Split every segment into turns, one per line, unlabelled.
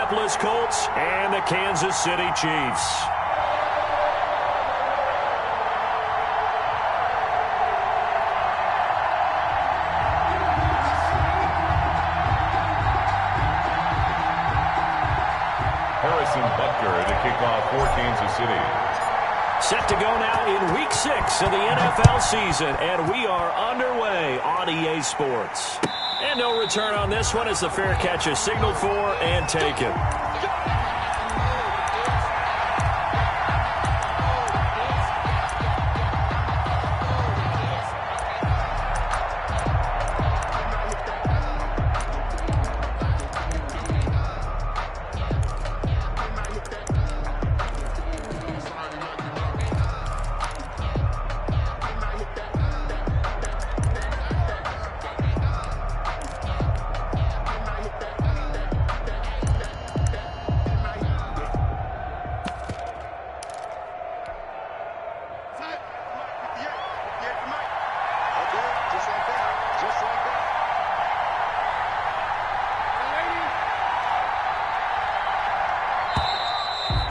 Indianapolis Colts and the Kansas City Chiefs.
Butker to kick off for Kansas City.
Set to go now in Week 6 of the NFL season, and we are underway on EA Sports. And no return on this one as the fair catch is signaled for and taken.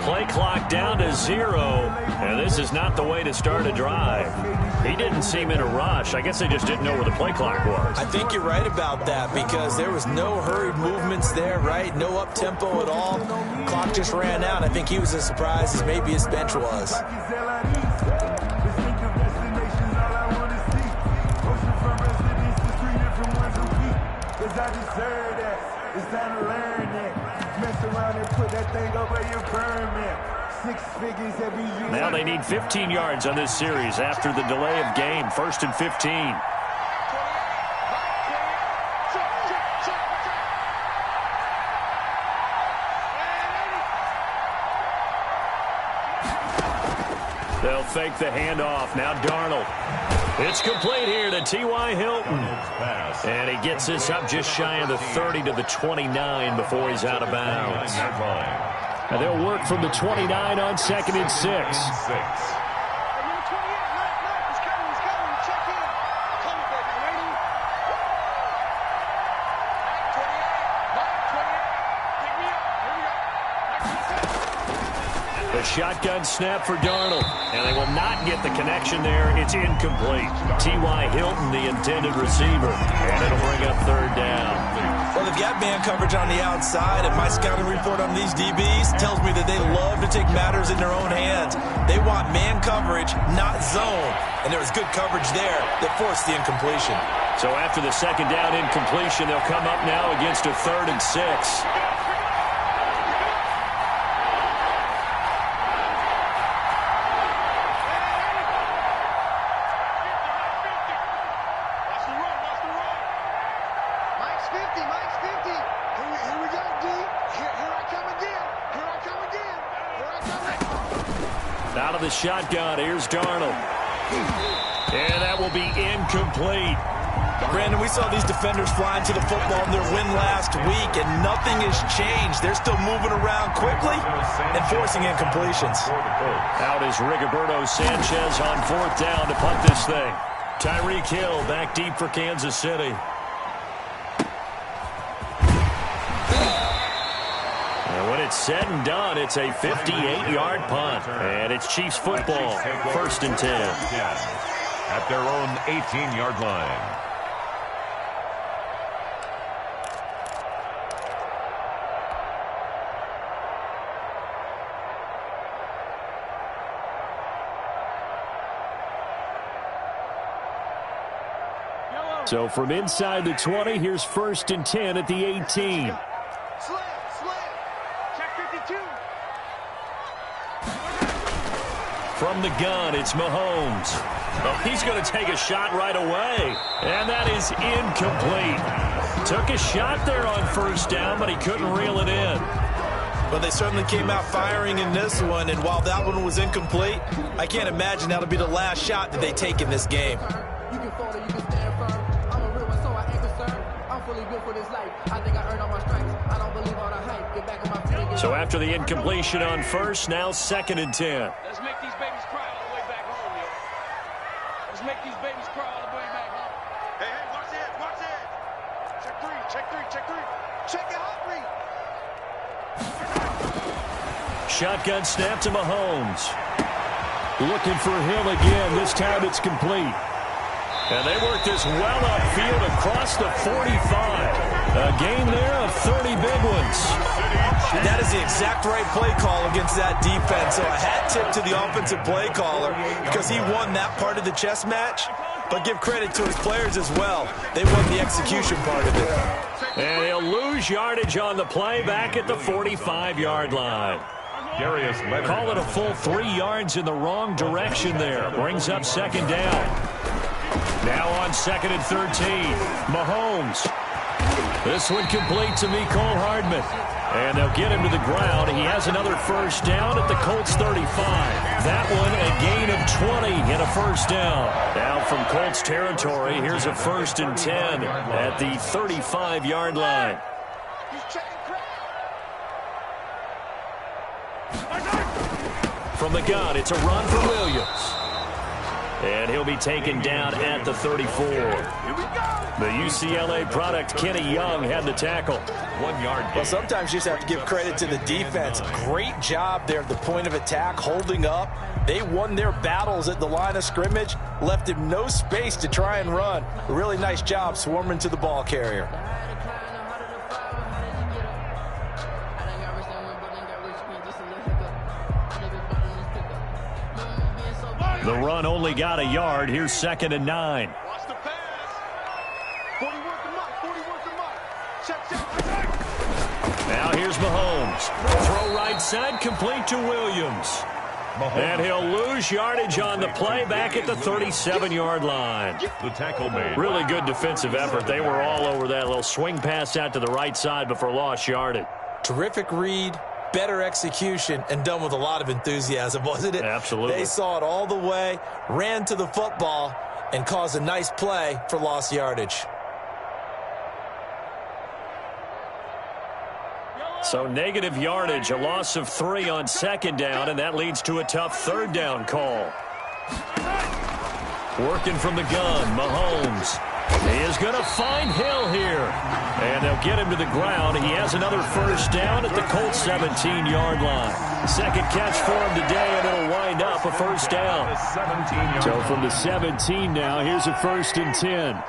Play clock down to 0, and this is not the way to start a drive. He didn't seem in a rush. I guess they just didn't know where the play clock was.
I think you're right about that because there was no hurried movements there, right? No up-tempo at all. Clock just ran out. I think he was as surprised as maybe his bench was.
It's time to learn that. Mess around and put that thing up where you burn, man. 6 figures every year.
Now they need 15 yards on this series after the delay of game. 1st and 15. They'll fake the handoff. Now Darnold. It's complete here to T.Y. Hilton. And he gets this up just shy of the 30 to the 29 before he's out of bounds. And they'll work from the 29 on 2nd and 6. The shotgun snap for Darnold, and they will not get the connection there. It's incomplete. T.Y. Hilton, the intended receiver, and it'll bring up 3rd down.
Well, they've got man coverage on the outside, and my scouting report on these DBs tells me that they love to take matters in their own hands. They want man coverage, not zone, and there was good coverage there that forced the incompletion.
So after the 2nd down incompletion, they'll come up now against a 3rd and 6. Out of the shotgun, here's Darnold. And that will be incomplete.
Brandon, we saw these defenders flying to the football in their win last week, and nothing has changed. They're still moving around quickly and forcing incompletions.
Out is Rigoberto Sanchez on 4th down to punt this thing. Tyreek Hill back deep for Kansas City. When it's said and done, it's a 58-yard punt. And it's Chiefs football, 1st and 10.
At their own 18-yard line.
So from inside the 20, here's 1st and 10 at the 18. From the gun, it's Mahomes. Oh, he's going to take a shot right away. And that is incomplete. Took a shot there on 1st down, but he couldn't reel it in.
But they certainly came out firing in this one, and while that one was incomplete, I can't imagine that'll be the last shot that they take in this game.
You can fall or you can stand firm. I'm a real one, so I ain't concerned. I'm fully built for this life. I think I earned all my stripes. I don't believe all the hype. Get back on my feet.
So after the incompletion on 1st, now 2nd and 10.
Let's make these babies cry all the way back home, yo. Let's make these babies cry all the way back home. Hey, hey, watch it, watch it. Check 3, check 3, check 3. Check it out, 3.
Shotgun snap to Mahomes. Looking for him again. This time it's complete. And they work this well upfield across the 45. A gain there of 30 big ones.
That is the exact right play call against that defense. So a hat tip to the offensive play caller because he won that part of the chess match. But give credit to his players as well. They won the execution part of it.
And he'll lose yardage on the play back at the 45-yard line. Call it a full 3 yards in the wrong direction there. Brings up second down. Now on 2nd and 13. Mahomes. This one complete to Mecole Hardman. And they'll get him to the ground. He has another first down at the Colts 35. That one a gain of 20 and a first down. Now from Colts territory, here's a 1st and 10 at the 35-yard line. From the gun, it's a run for Williams. And he'll be taken down at the 34. The UCLA product, Kenny Young, had the tackle.
1 yard gain.
Well, sometimes you just have to give credit to the defense. Great job there at the point of attack, holding up. They won their battles at the line of scrimmage, left him no space to try and run. A really nice job swarming to the ball carrier.
The run only got a yard. Here's 2nd and 9.
Watch the pass. 40 work him up. 40 work him up. Check.
Now here's Mahomes. Throw right side, complete to Williams. And he'll lose yardage on the play back at the 37-yard line.
The tackle made.
Really good defensive effort. They were all over that little swing pass out to the right side before lost yardage.
Terrific read, better execution, and done with a lot of enthusiasm, wasn't it?
Absolutely.
They saw it all the way, ran to the football, and caused a nice play for lost yardage.
So negative yardage, a loss of 3 on 2nd down, and that leads to a tough 3rd down call. Working from the gun, Mahomes. He is going to find Hill here. And they'll get him to the ground. He has another first down at the Colts 17-yard line. Second catch for him today, and it'll wind up a first down. So from the 17 now, here's a 1st and 10.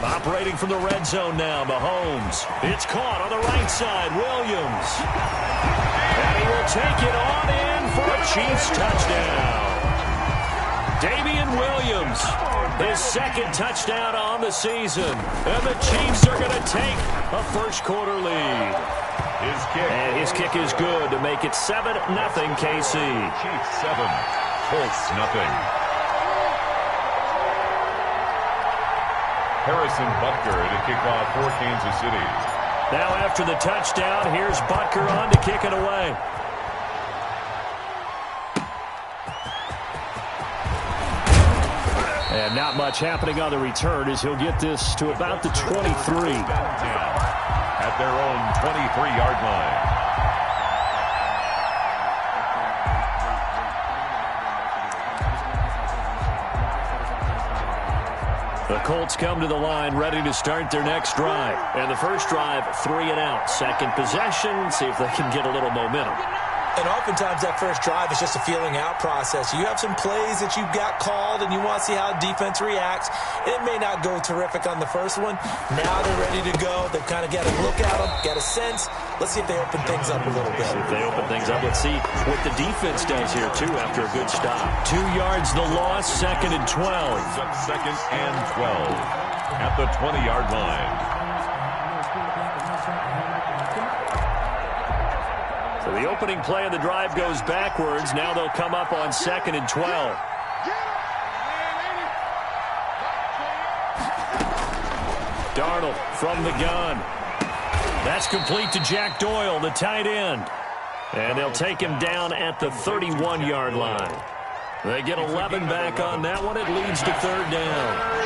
Operating from the red zone now, Mahomes. It's caught on the right side, Williams. And he will take it on in for a Chiefs touchdown. Damian Williams, his 2nd touchdown on the season. And the Chiefs are going to take a first-quarter lead. His kick is good to make it 7-0 KC.
Chiefs 7, Colts nothing. Harrison Butker to kick off for Kansas City.
Now after the touchdown, here's Butker on to kick it away. And not much happening on the return as he'll get this to about the 23.
At their own 23-yard line.
The Colts come to the line ready to start their next drive. And the first drive, 3 and out. Second possession, see if they can get a little momentum.
And oftentimes that first drive is just a feeling out process. You have some plays that you've got called and you want to see how defense reacts. It may not go terrific on the first one. Now they're ready to go. They've kind of got a look at them, got a sense. Let's see if they open things up a little bit.
See if they open things up. Let's see what the defense does here, too, after a good stop. 2 yards the loss, 2nd and 12.
2nd and 12 at the 20-yard line.
So the opening play of the drive goes backwards. Now they'll come up on 2nd and 12. Darnold from the gun. That's complete to Jack Doyle, the tight end. And they'll take him down at the 31-yard line. They get 11 back on that one. It leads to 3rd down.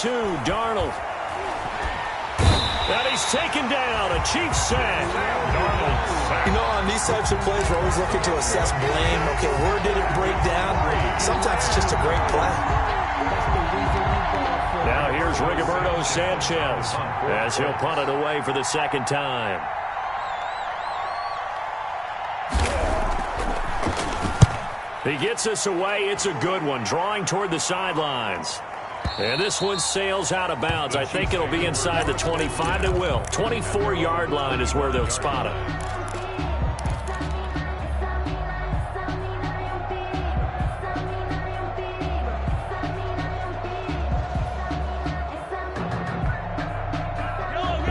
2, Darnold. And he's taken down, a Chiefs sack.
You know, on these types of plays, we're always looking to assess blame. Okay, where did it break down? Sometimes it's just a great play.
Now here's Rigoberto Sanchez as he'll punt it away for the second time. He gets us away. It's a good one, drawing toward the sidelines. And this one sails out of bounds. I think it'll be inside the 25. It will. 24-yard line is where they'll spot it.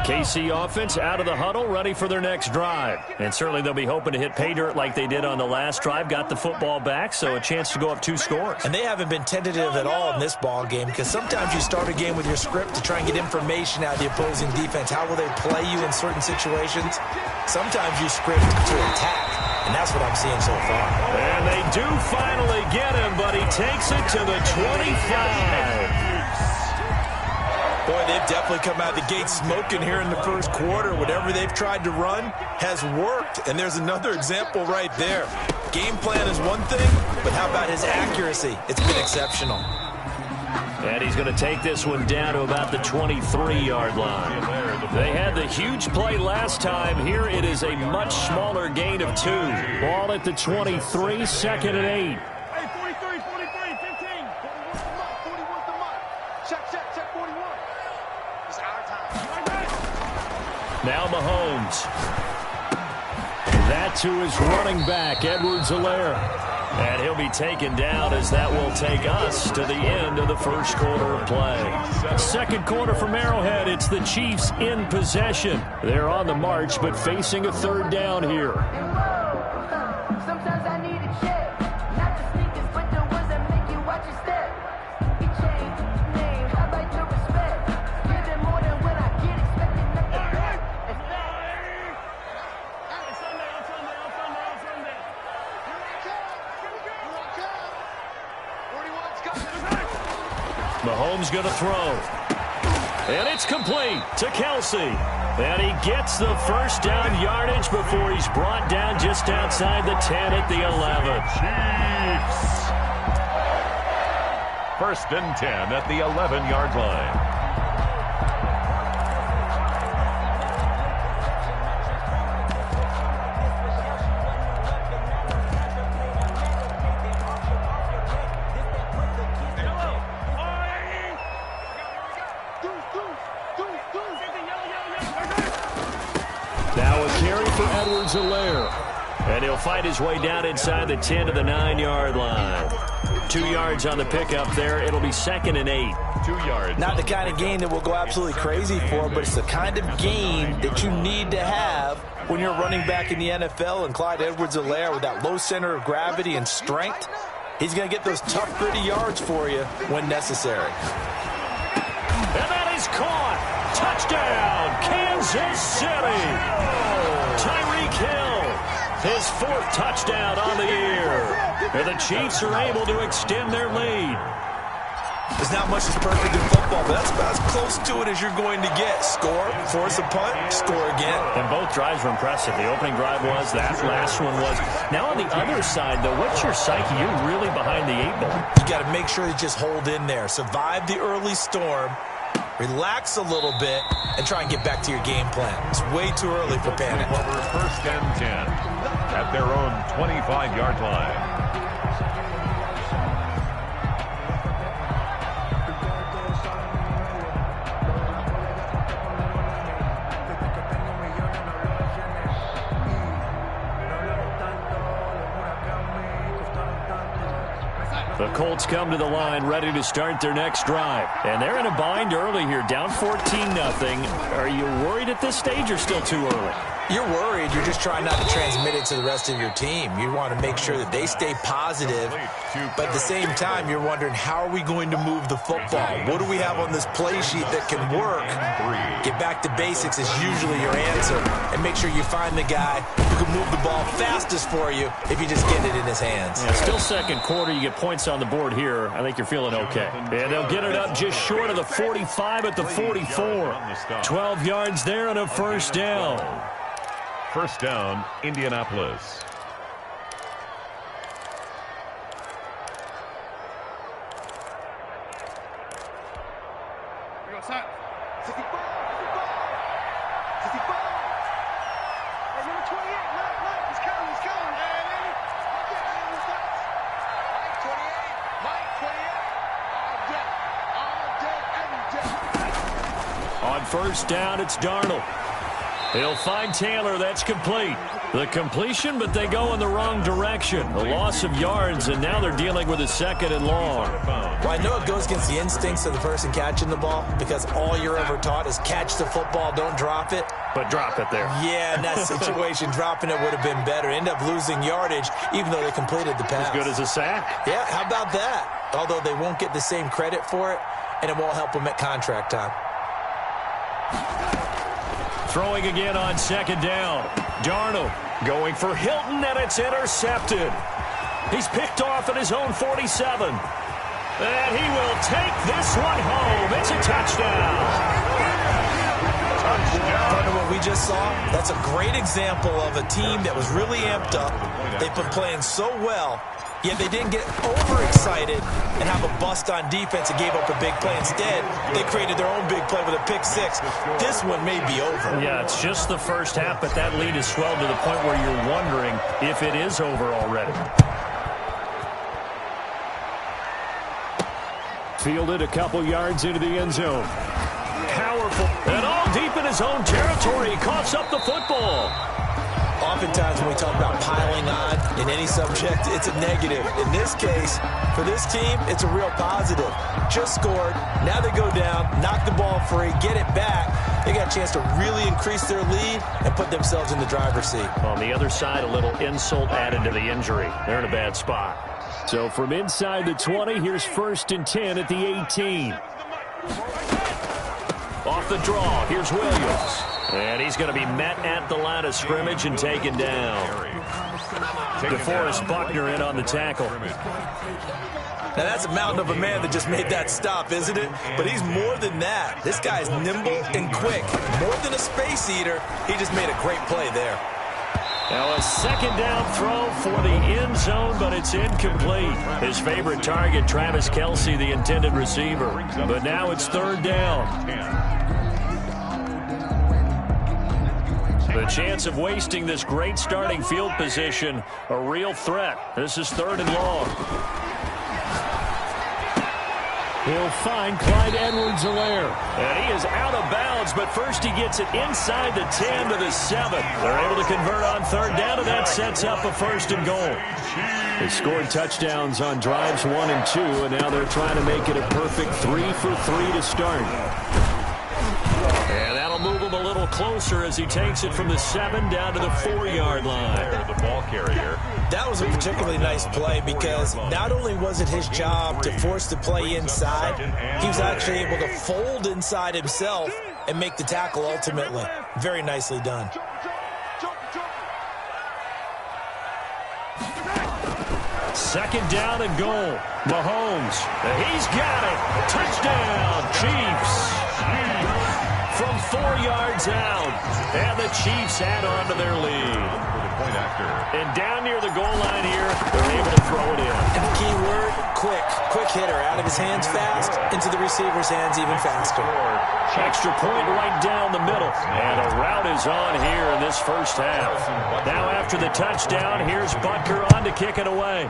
KC offense out of the huddle, ready for their next drive. And certainly they'll be hoping to hit pay dirt like they did on the last drive. Got the football back, so a chance to go up 2 scores.
And they haven't been tentative at all in this ball game, because sometimes you start a game with your script to try and get information out of the opposing defense. How will they play you in certain situations? Sometimes you script to attack, and that's what I'm seeing so far.
And they do finally get him, but he takes it to the 25.
Boy, they've definitely come out of the gate smoking here in the first quarter. Whatever they've tried to run has worked, and there's another example right there. Game plan is one thing, but how about his accuracy? It's been exceptional.
And he's going to take this one down to about the 23-yard line. They had the huge play last time. Here it is a much smaller gain of 2. Ball at the 23, second and 8.
Hey, 43, 15. 41's the mark. Check, 41. It's our time.
Now Mahomes. That to his running back, Edwards-Helaire. And he'll be taken down as that will take us to the end of the first quarter of play. Second quarter from Arrowhead, it's the Chiefs in possession. They're on the march, but facing a third down here.
Sometimes I need a check, not the sneakers, but the ones that make you watch your step. You change name, I like your respect. Give them more than when I get expected nothing back.
Mahomes going to throw. And it's complete to Kelsey. And he gets the first down yardage before he's brought down just outside the 10 at the 11.
Chiefs. First and 10 at the 11-yard line.
Now a carry for Edwards-Helaire. And he'll fight his way down inside the 10 to the 9-yard line. 2 yards on the pickup there. It'll be second and 8.
2 yards.
Not the kind of game that we'll go absolutely crazy for, but it's the kind of game that you need to have when you're running back in the NFL. And Clyde Edwards-Helaire, with that low center of gravity and strength, he's going to get those tough, gritty yards for you when necessary.
And that is caught. Touchdown, Kansas City. Tyreek Hill, his 4th touchdown on the year. And the Chiefs are able to extend their lead.
There's not much that's perfect in football, but that's about as close to it as you're going to get. Score, force a punt, score again.
And both drives were impressive. The opening drive was, that last one was. Now on the other side, though, what's your psyche? You're really behind the 8 ball.
You got to make sure you just hold in there. Survive the early storm. Relax a little bit and try and get back to your game plan. It's way too early for panic.
First and 10 at their own 25-yard line.
The Colts come to the line ready to start their next drive. And they're in a bind early here, down 14-0. Are you worried at this stage or still too early?
You're worried. You're just trying not to transmit it to the rest of your team. You want to make sure that they stay positive, but at the same time, you're wondering, how are we going to move the football? What do we have on this play sheet that can work? Get back to basics is usually your answer, and make sure you find the guy who can move the ball fastest for you if you just get it in his hands.
Yeah, still second quarter. You get points on the board here. I think you're feeling okay. And they'll get it up just short of the 45 at the 44. 12 yards there and a first down.
First down, Indianapolis.
We go, son. 64. 64. 64. Hey, number 28. Mike, he's coming. He's coming. Hey, baby. Okay, Mike, 28. Mike, 28. All day, every day.
On first down, it's Darnold. He'll find Taylor. That's complete. The completion, but they go in the wrong direction. A loss of yards, and now they're dealing with a second and long.
Well, I know it goes against the instincts of the person catching the ball, because all you're ever taught is catch the football, don't drop it.
But drop it there.
Yeah, in that situation, dropping it would have been better. End up losing yardage, even though they completed the pass.
As good as a sack.
Yeah, how about that? Although they won't get the same credit for it, and it won't help them at contract time.
Throwing again on second down. Darnold going for Hilton, and it's intercepted. He's picked off at his own 47. And he will take this one home. It's a touchdown.
Under what we just saw, that's a great example of a team that was really amped up. They've been playing so well, yet they didn't get overexcited and have a bust on defense and gave up a big play. Instead, they created their own big play with a pick six. This one may be over.
Yeah, it's just the first half, but that lead has swelled to the point where you're wondering if it is over already. Fielded a couple yards into the end zone. Powerful. And all deep in his own territory. He coughs up the football.
Oftentimes when we talk about piling on in any subject, it's a negative. In this case, for this team, it's a real positive. Just scored. Now they go down, knock the ball free, get it back. They got a chance to really increase their lead and put themselves in the driver's seat.
On the other side, a little insult added to the injury. They're in a bad spot. So from inside the 20, here's 1st and 10 at the 18. Off the draw, here's Williams. And he's going to be met at the line of scrimmage and taken down. DeForest Buckner in on the tackle.
Now, that's a mountain of a man that just made that stop, isn't it? But he's more than that. This guy's nimble and quick. More than a space eater, he just made a great play there.
Now a second down throw for the end zone, but it's incomplete. His favorite target, Travis Kelce, the intended receiver. But now it's 3rd down. The chance of wasting this great starting field position, a real threat. This is 3rd and long. He'll find Clyde Edwards-Helaire. And he is out of bounds, but first he gets it inside the 10 to the 7. They're able to convert on 3rd down, and that sets up a 1st and goal. They scored touchdowns on drives 1 and 2, and now they're trying to make it a perfect 3 for 3 to start. And that'll move him a little closer as he takes it from the 7 down to the 4-yard line.
The ball carrier.
That was a particularly nice play because not only was it his job to force the play inside, he was actually able to fold inside himself and make the tackle ultimately. Very nicely done.
Second down and goal. Mahomes. He's got it. Touchdown, Chiefs. From 4 yards out. And the Chiefs add on to their lead.
Point after.
And down near the goal line here, they're able to throw it in.
And the key word, quick. Quick hitter. Out of his hands fast, into the receiver's hands even faster.
Extra point right down the middle. And a route is on here in this first half. Now after the touchdown, here's Butker on to kick it away.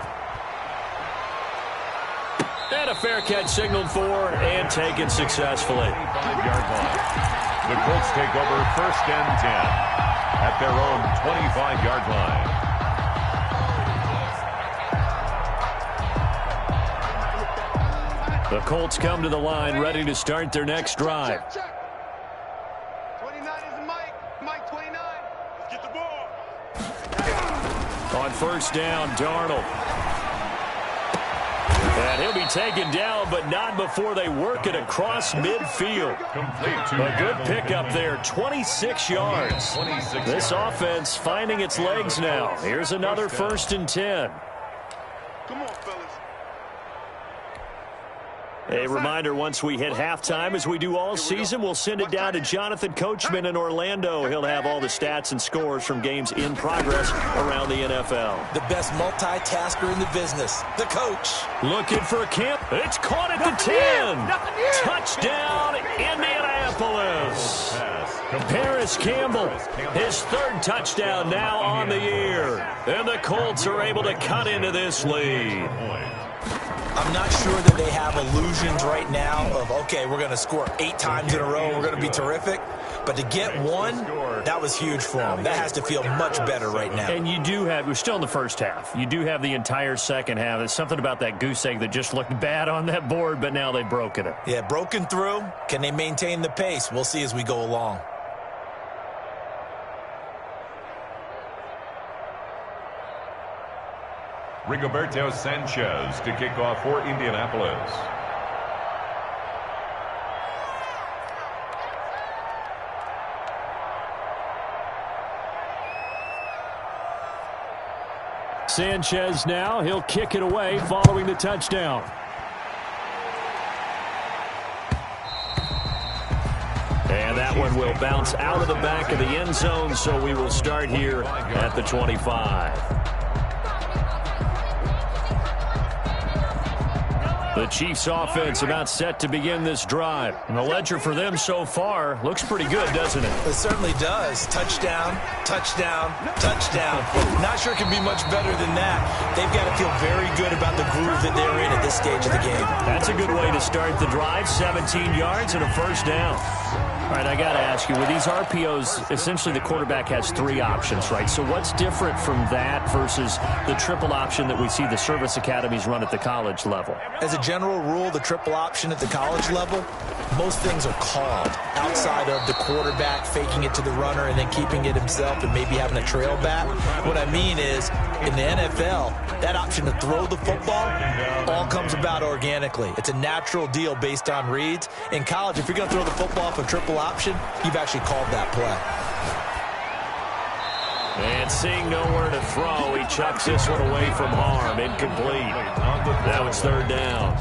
And a fair catch signaled for and taken successfully.
5-yard line. The Colts take over 1st and 10 at their own 25-yard line.
The Colts come to the line ready to start their next drive.
Check. 29 is Mike. Mike 29. Let's get
On first down, Darnold. And he'll be taken down, but not before they work it across midfield. A good pickup there, 26 yards. This offense finding its legs now. Here's another 1st and 10.
Come on, fellas.
A reminder, once we hit halftime, as we do all season, we'll send it down to Jonathan Coachman in Orlando. He'll have all the stats and scores from games in progress around the NFL.
The best multitasker in the business, the coach.
Looking for a camp. It's caught at the 10. Touchdown, Indianapolis. Paris Campbell, his 3rd touchdown now on the year. And the Colts are able to cut into this lead.
I'm not sure that they have illusions right now of, okay, we're going to score 8 times in a row, we're going to be terrific. But to get one, that was huge for them. That has to feel much better right now.
And you do have, we're still in the first half. You do have the entire second half. There's something about that goose egg that just looked bad on that board, but now they've broken it.
Yeah, broken through. Can they maintain the pace? We'll see as we go along.
Rigoberto Sanchez to kick off for Indianapolis.
Sanchez now, he'll kick it away following the touchdown. And that one will bounce out of the back of the end zone, so we will start here at the 25. The Chiefs offense about set to begin this drive. And the ledger for them so far looks pretty good, doesn't it?
It certainly does. Touchdown, touchdown, touchdown. Not sure it can be much better than that. They've got to feel very good about the groove that they're in at this stage of the game.
That's a good way to start the drive. 17 yards and a 1st down. All right, I got to ask you, with these RPOs, essentially the quarterback has 3 options, right? So what's different from that versus the triple option that we see the service academies run at the college level?
As a general rule, the triple option at the college level, most things are called outside of the quarterback faking it to the runner and then keeping it himself and maybe having a trail back. What I mean is, in the NFL, that option to throw the football all comes about organically. It's a natural deal based on reads. In college, if you're going to throw the football off a triple option, you've actually called that play.
And seeing nowhere to throw, he chucks this one away from harm. Incomplete. Now it's 3rd down.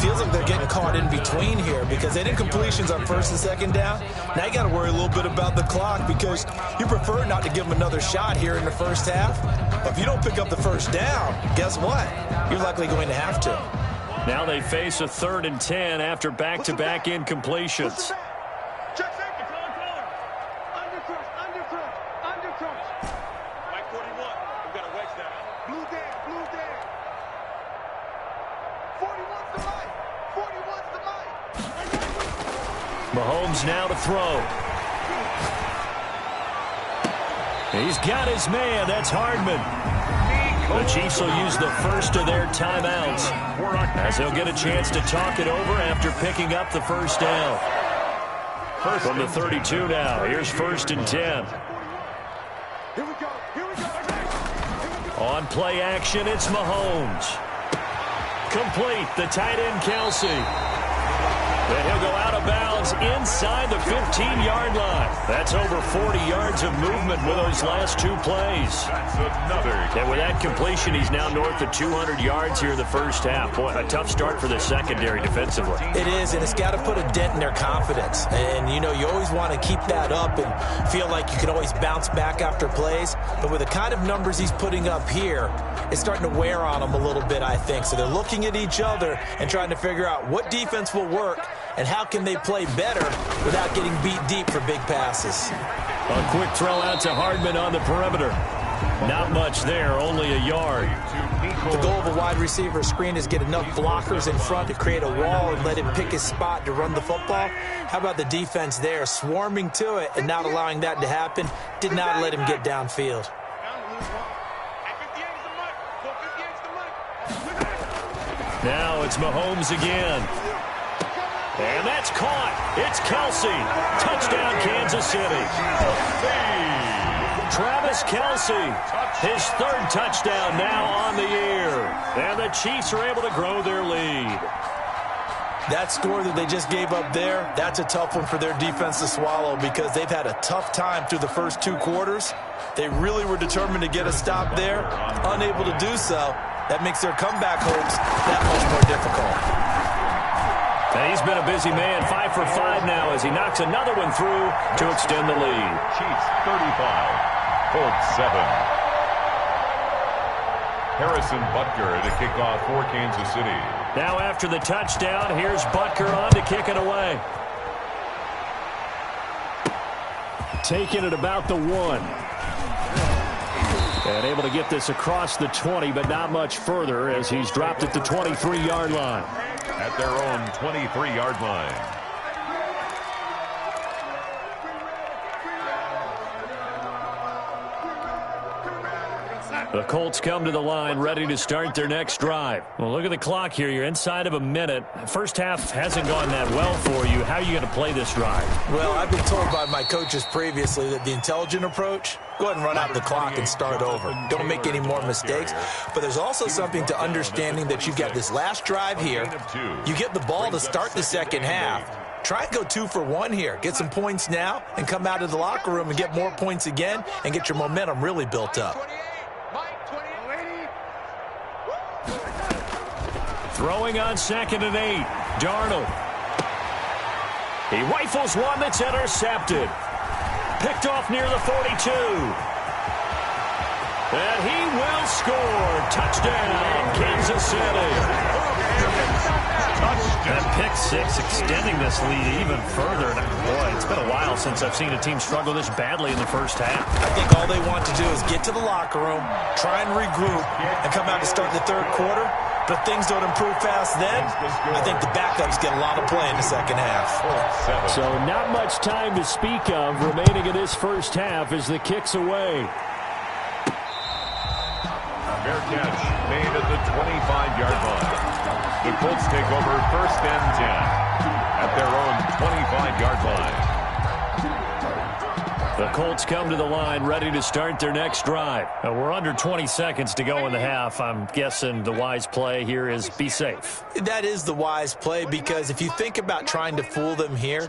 Feels like they're getting caught in between here because they did completions on 1st and 2nd down. Now you got to worry a little bit about the clock because you prefer not to give them another shot here in the first half. But if you don't pick up the 1st down, guess what? You're likely going to have to.
Now they face a 3rd and 10 after back-to-back incompletions.
Check safety. Under crunch. Mike 41. We've got a wedge down. Blue down. 41's the mic. 41's the mic.
Mahomes now to throw. He's got his man. That's Hardman. The Chiefs will use the first of their timeouts as he'll get a chance to talk it over after picking up the 1st down. From the 32 now, here's 1st and 10.
Here we go.
On play action, it's Mahomes. Complete, the tight end Kelsey. Then he'll go out of bounds inside the 15-yard line. That's over 40 yards of movement with those last 2 plays. And with that completion, he's now north of 200 yards here in the first half. Boy, a tough start for the secondary defensively.
It is, and it's got to put a dent in their confidence. And, you know, you always want to keep that up and feel like you can always bounce back after plays. But with the kind of numbers he's putting up here, it's starting to wear on them a little bit, I think. So they're looking at each other and trying to figure out what defense will work and how can they play better without getting beat deep for big passes.
A quick throw out to Hardman on the perimeter. Not much there, only a yard.
The goal of a wide receiver screen is get enough blockers in front to create a wall and let him pick his spot to run the football. How about the defense there, swarming to it and not allowing that to happen? Did not let him get downfield.
Now it's Mahomes again. And that's caught. It's Kelsey. Touchdown, Kansas City. Travis Kelce. His third touchdown now on the year. And the Chiefs are able to grow their lead.
That score that they just gave up there, that's a tough one for their defense to swallow because they've had a tough time through the first 2 quarters. They really were determined to get a stop there, unable to do so. That makes their comeback hopes that much more difficult.
And he's been a busy man, 5 for 5 now as he knocks another one through to extend the lead.
Chiefs 35, Colts 7. Harrison Butker to kick off for Kansas City.
Now after the touchdown, here's Butker on to kick it away. Taking it about the 1. And able to get this across the 20, but not much further as he's dropped at the 23-yard line.
At their own 23-yard line.
The Colts come to the line ready to start their next drive. Well, look at the clock here. You're inside of a minute. First half hasn't gone that well for you. How are you going to play this drive?
Well, I've been told by my coaches previously that the intelligent approach, go ahead and run out the clock and start over. Don't make any more mistakes. But there's also something to understanding that you've got this last drive here. You get the ball to start the second half. Try and go 2 for 1 here. Get some points now and come out of the locker room and get more points again and get your momentum really built up.
Throwing on 2nd and 8. Darnold. He rifles one that's intercepted. Picked off near the 42. And he will score. Touchdown, Kansas City. That pick 6 extending this lead even further. Boy, it's been a while since I've seen a team struggle this badly in the first half.
I think all they want to do is get to the locker room, try and regroup, and come out to start the third quarter. But if things don't improve fast then, I think the backups get a lot of play in the second half.
So not much time to speak of remaining in this first half as the kick's away.
Fair catch made at the 25-yard line. The Colts take over 1st and 10 at their own 25-yard line.
The Colts come to the line ready to start their next drive. We're under 20 seconds to go in the half. I'm guessing the wise play here is be safe.
That is the wise play because if you think about trying to fool them here,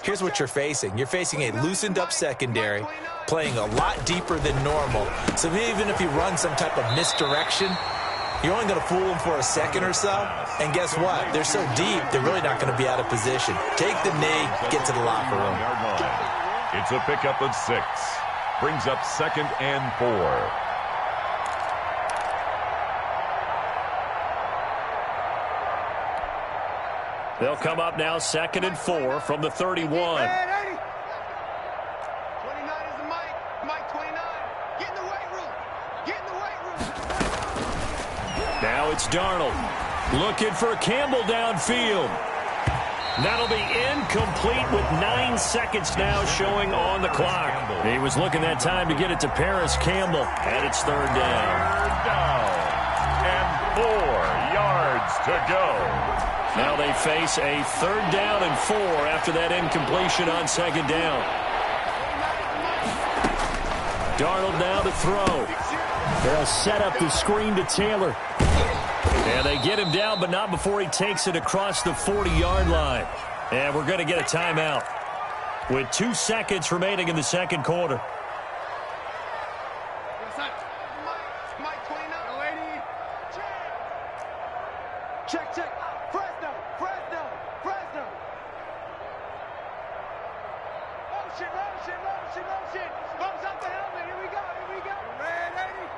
here's what you're facing. You're facing a loosened up secondary, playing a lot deeper than normal. So even if you run some type of misdirection, you're only going to fool them for a second or so. And guess what? They're so deep, they're really not going to be out of position. Take the knee, get to the locker room.
It's a pickup of 6. Brings up 2nd and 4.
They'll come up now 2nd and 4 from the 31.
29 is the mic. Mike 29. Get in the weight room. Get in the weight room.
Now it's Darnold. Looking for Campbell downfield. That'll be incomplete with 9 seconds now showing on the clock. He was looking that time to get it to Paris Campbell. And it's 3rd down.
3rd down. And 4 yards to go.
Now they face a 3rd down and 4 after that incompletion on 2nd down. Darnold now to throw. They'll set up the screen to Taylor. And they get him down, but not before he takes it across the 40-yard line. And we're going to get a timeout with 2 seconds remaining in the second quarter.
Mike 29. Check. Fresno. Motion. Bumps up the helmet. Here we go. Red 80.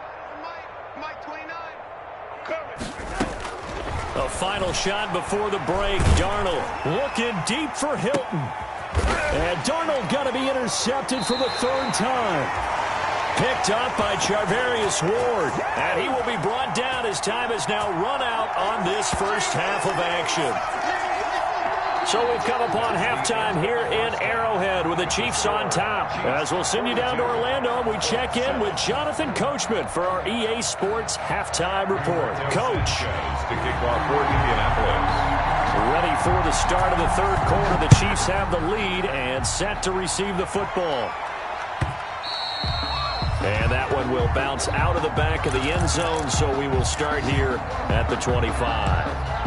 Mike 29.
A final shot before the break. Darnold looking deep for Hilton. And Darnold going to be intercepted for the 3rd time. Picked up by Charvarius Ward. And he will be brought down as time has now run out on this first half of action. So we've come upon halftime here in Arrowhead with the Chiefs on top. As we'll send you down to Orlando, we check in with Jonathan Coachman for our EA Sports Halftime Report. Coach.
To kick off for Indianapolis.
Ready for the start of the third quarter. The Chiefs have the lead and set to receive the football. And that one will bounce out of the back of the end zone, so we will start here at the 25.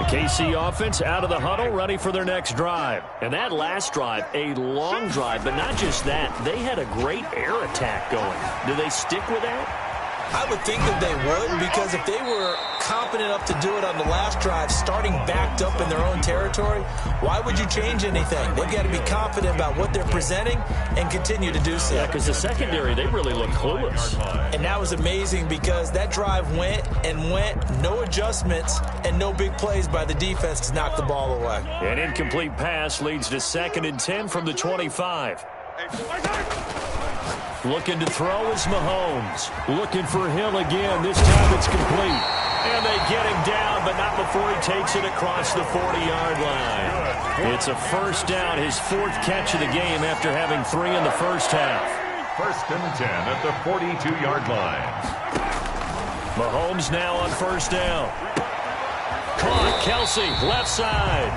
KC offense out of the huddle, ready for their next drive. And that last drive, a long drive, but not just that. They had a great air attack going. Do they stick with that?
I would think that they would, because if they were confident enough to do it on the last drive, starting backed up in their own territory, why would you change anything? They've got to be confident about what they're presenting and continue to do so.
Yeah, because the secondary, they really look clueless.
And that was amazing because that drive went and went, no adjustments and no big plays by the defense to knock the ball away.
An incomplete pass leads to 2nd and 10 from the 25. Looking to throw is Mahomes. Looking for Hill again. This time it's complete. And they get him down, but not before he takes it across the 40-yard line. It's a first down, his 4th catch of the game after having 3 in the first half.
1st and 10 at the 42-yard line.
Mahomes now on first down. Caught, Kelsey, left side.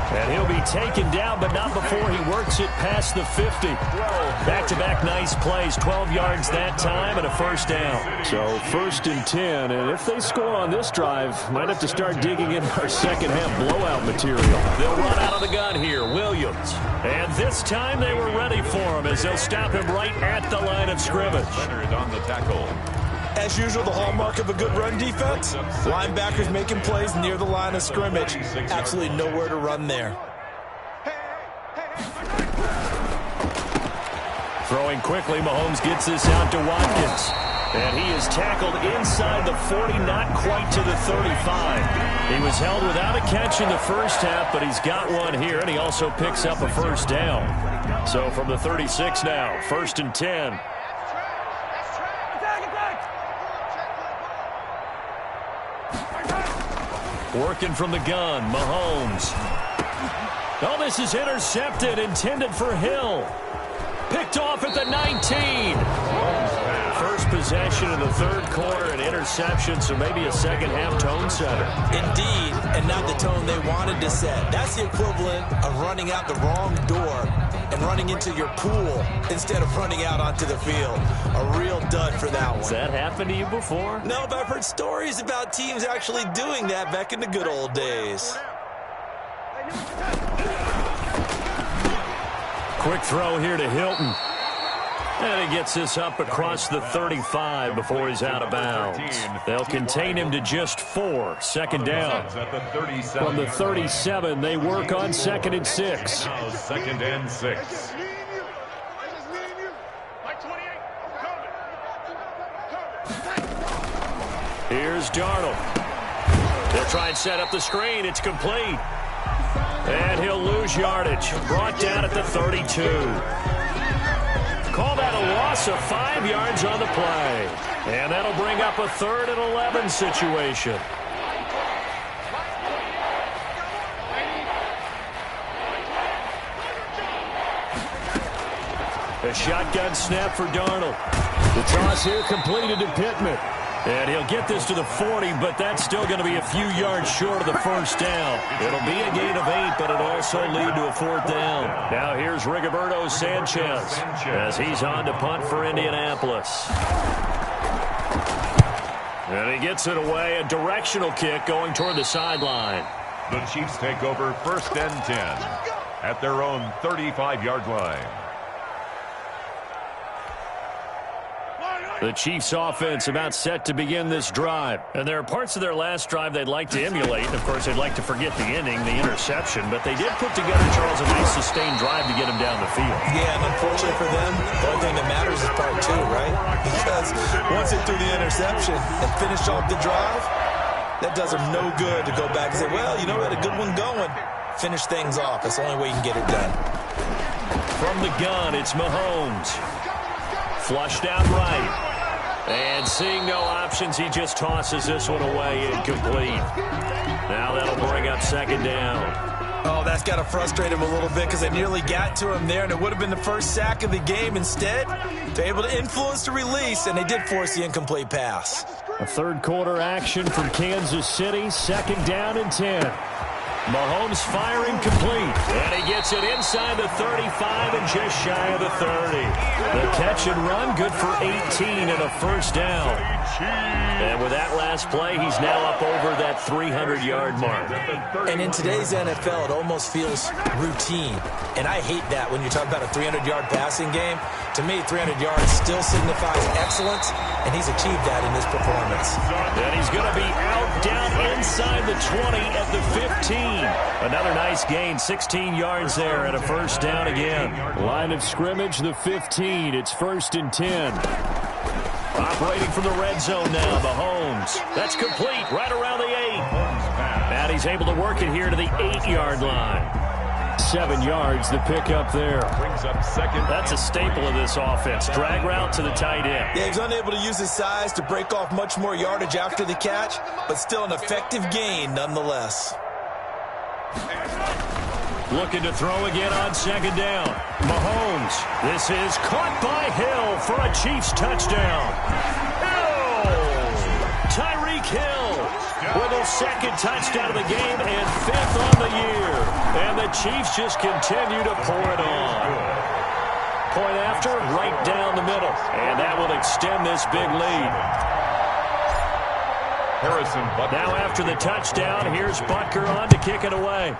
And he'll be taken down, but not before he works it past the 50. Back-to-back nice plays, 12 yards that time and a first down. So 1st and 10, and if they score on this drive, might have to start digging in our second-half blowout material. They'll run out of the gun here, Williams. And this time they were ready for him as they'll stop him right at the line of scrimmage.
Leonard on the tackle.
As usual, the hallmark of a good run defense, linebackers making plays near the line of scrimmage. Absolutely nowhere to run there.
Throwing quickly, Mahomes gets this out to Watkins. And he is tackled inside the 40, not quite to the 35. He was held without a catch in the first half, but he's got one here, and he also picks up a first down. So from the 36 now, 1st and 10. Working from the gun, Mahomes. Oh, this is intercepted, intended for Hill. Picked off at the 19. First possession in the 3rd quarter, an interception, so maybe a second-half tone setter.
Indeed, and not the tone they wanted to set. That's the equivalent of running out the wrong door and running into your pool instead of running out onto the field. A real dud for that one.
Has that happened to you before?
No, but I've heard stories about teams actually doing that back in the good old days.
Quick throw here to Hilton. And he gets this up across the 35 before he's out of bounds. They'll contain him to just 4. 2nd down. From the 37, they work on 2nd and 6.
2nd and 6.
Here's Darnold. They'll try and set up the screen. It's complete. And he'll lose yardage. Brought down at the 32. Call that a loss of 5 yards on the play. And that'll bring up a 3rd and 11 situation. A shotgun snap for Darnold. The toss here completed to Pittman. And he'll get this to the 40, but that's still going to be a few yards short of the first down. It'll be a gain of 8, but it'll also lead to a 4th down. Now here's Rigoberto Sanchez as he's on to punt for Indianapolis. And he gets it away, a directional kick going toward the sideline.
The Chiefs take over 1st and 10 at their own 35-yard line.
The Chiefs offense about set to begin this drive. And there are parts of their last drive they'd like to emulate. Of course, they'd like to forget the ending, the interception. But they did put together, Charles, a nice sustained drive to get them down the field.
Yeah, and unfortunately for them, the only thing that matters is part 2, right? Because once they threw the interception and finished off the drive, that does them no good to go back and say, well, you know, we had a good one going. Finish things off. That's the only way you can get it done.
From the gun, it's Mahomes. Flushed out right. And seeing no options, he just tosses this one away, incomplete. Now that'll bring up 2nd down.
Oh, that's got to frustrate him a little bit because they nearly got to him there, and it would have been the first sack of the game. Instead, they're able to influence the release, and they did force the incomplete pass.
A 3rd quarter action from Kansas City, 2nd down and 10. Mahomes firing complete. And he gets it inside the 35 and just shy of the 30. The catch and run, good for 18 and a first down. And with that last play, he's now up over that 300-yard mark.
And in today's NFL, it almost feels routine. And I hate that when you talk about a 300-yard passing game. To me, 300 yards still signifies excellence, and he's achieved that in his performance.
And he's going to be out down inside the 20 at the 15. Another nice gain, 16 yards there and a first down again. Line of scrimmage, the 15. It's 1st and 10. Operating from the red zone now, Mahomes. That's complete right around the 8. And he's able to work it here to the 8-yard line. 7 yards, the pickup there.
Brings up second.
That's a staple of this offense. Drag route to the tight end.
Yeah, he's unable to use his size to break off much more yardage after the catch, but still an effective gain nonetheless.
Looking to throw again on 2nd down. Mahomes. This is caught by Hill for a Chiefs touchdown. Tyreek Hill with his 2nd touchdown of the game and 5th on the year. And the Chiefs just continue to pour it on. Point after, right down the middle. And that will extend this big lead.
Harrison Butker.
Now after the touchdown, here's Butker on to kick it away.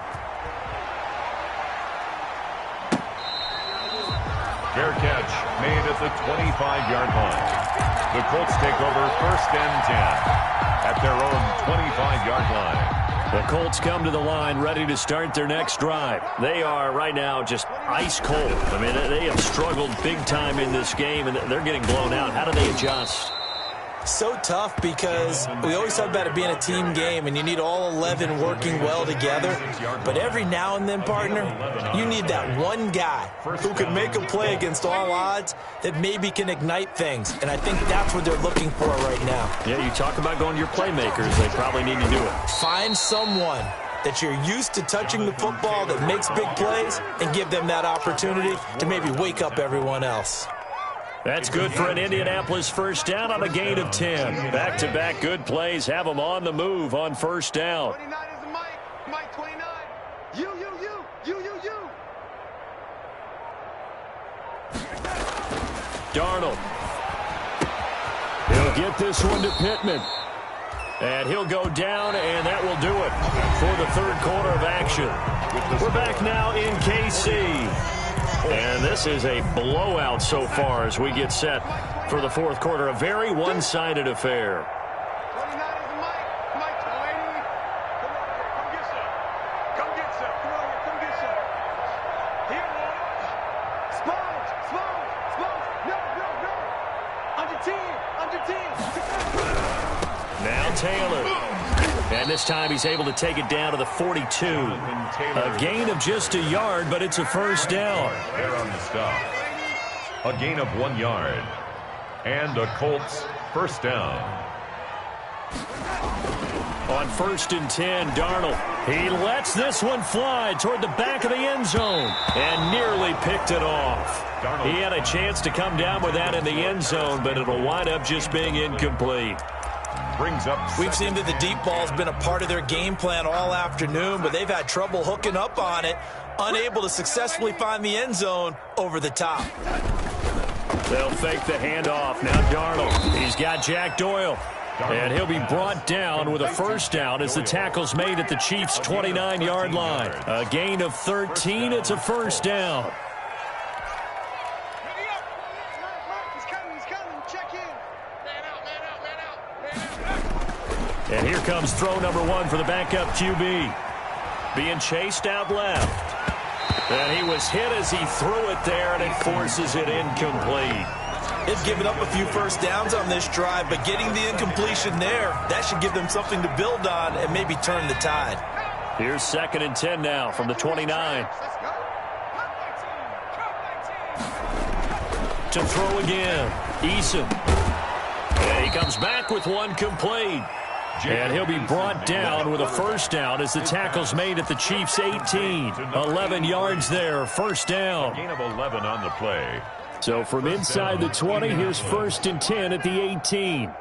Fair catch made at the 25-yard line. The Colts take over 1st and 10 at their own 25-yard line.
The Colts come to the line ready to start their next drive. They are right now just ice cold. I mean, they have struggled big time in this game, and they're getting blown out. How do they adjust?
So tough because we always talk about it being a team game and you need all 11 working well together. But every now and then, partner, you need that one guy who can make a play against all odds that maybe can ignite things. And I think that's what they're looking for right now.
Yeah, you talk about going to your playmakers. They probably need to do it.
Find someone that you're used to touching the football that makes big plays and give them that opportunity to maybe wake up everyone else.
That's good for an Indianapolis first down on a gain of 10. Back-to-back good plays have them on the move on first down.
29 is Mike. Mike 29. You.
Darnold. He'll get this one to Pittman. And he'll go down, and that will do it for the 3rd quarter of action. We're back now in KC. And this is a blowout so far as we get set for the 4th quarter. A very one-sided affair.
29 is Mike. Mike 20. Come get some. Come get some. Come on here. Come get some. Here, boy. Sponge. No. Under 10.
Now Taylor. And this time he's able to take it down to the 42. A gain of just a yard, but it's a first down.
There on the stop. A gain of 1 yard. And a Colts first down.
On 1st and 10, Darnold. He lets this one fly toward the back of the end zone and nearly picked it off. He had a chance to come down with that in the end zone, but it'll wind up just being incomplete.
Brings up.
We've seen that the deep ball's been a part of their game plan all afternoon, but they've had trouble hooking up on it, unable to successfully find the end zone over the top.
They'll fake the handoff. Now Darnold. He's got Jack Doyle. And he'll be brought down with a first down as the tackle's made at the Chiefs' 29-yard line. A gain of 13. It's a first down. And here comes throw number 1 for the backup QB. Being chased out left. And he was hit as he threw it there, and it forces it incomplete.
They've given up a few first downs on this drive, but getting the incompletion there, that should give them something to build on and maybe turn the tide.
Here's 2nd and 10 now from the 29. To throw again. Eason. And he comes back with one complete. And he'll be brought down with a first down as the tackle's made at the Chiefs' 18. 11 yards there, first down.
Gain of 11 on the play.
So from inside the 20, here's 1st and 10 at the 18.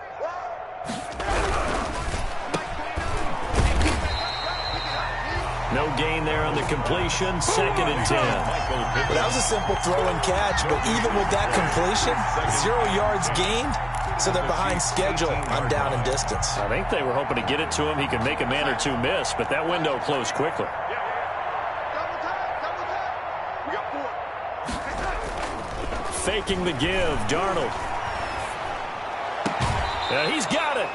No gain there on the completion. 2nd and 10.
Well, that was a simple throw and catch, but even with that completion, 0 yards gained, so they're behind schedule on down and distance.
I think they were hoping to get it to him. He could make a man or two miss, but that window closed quickly. Faking the give, Darnold. He's got it.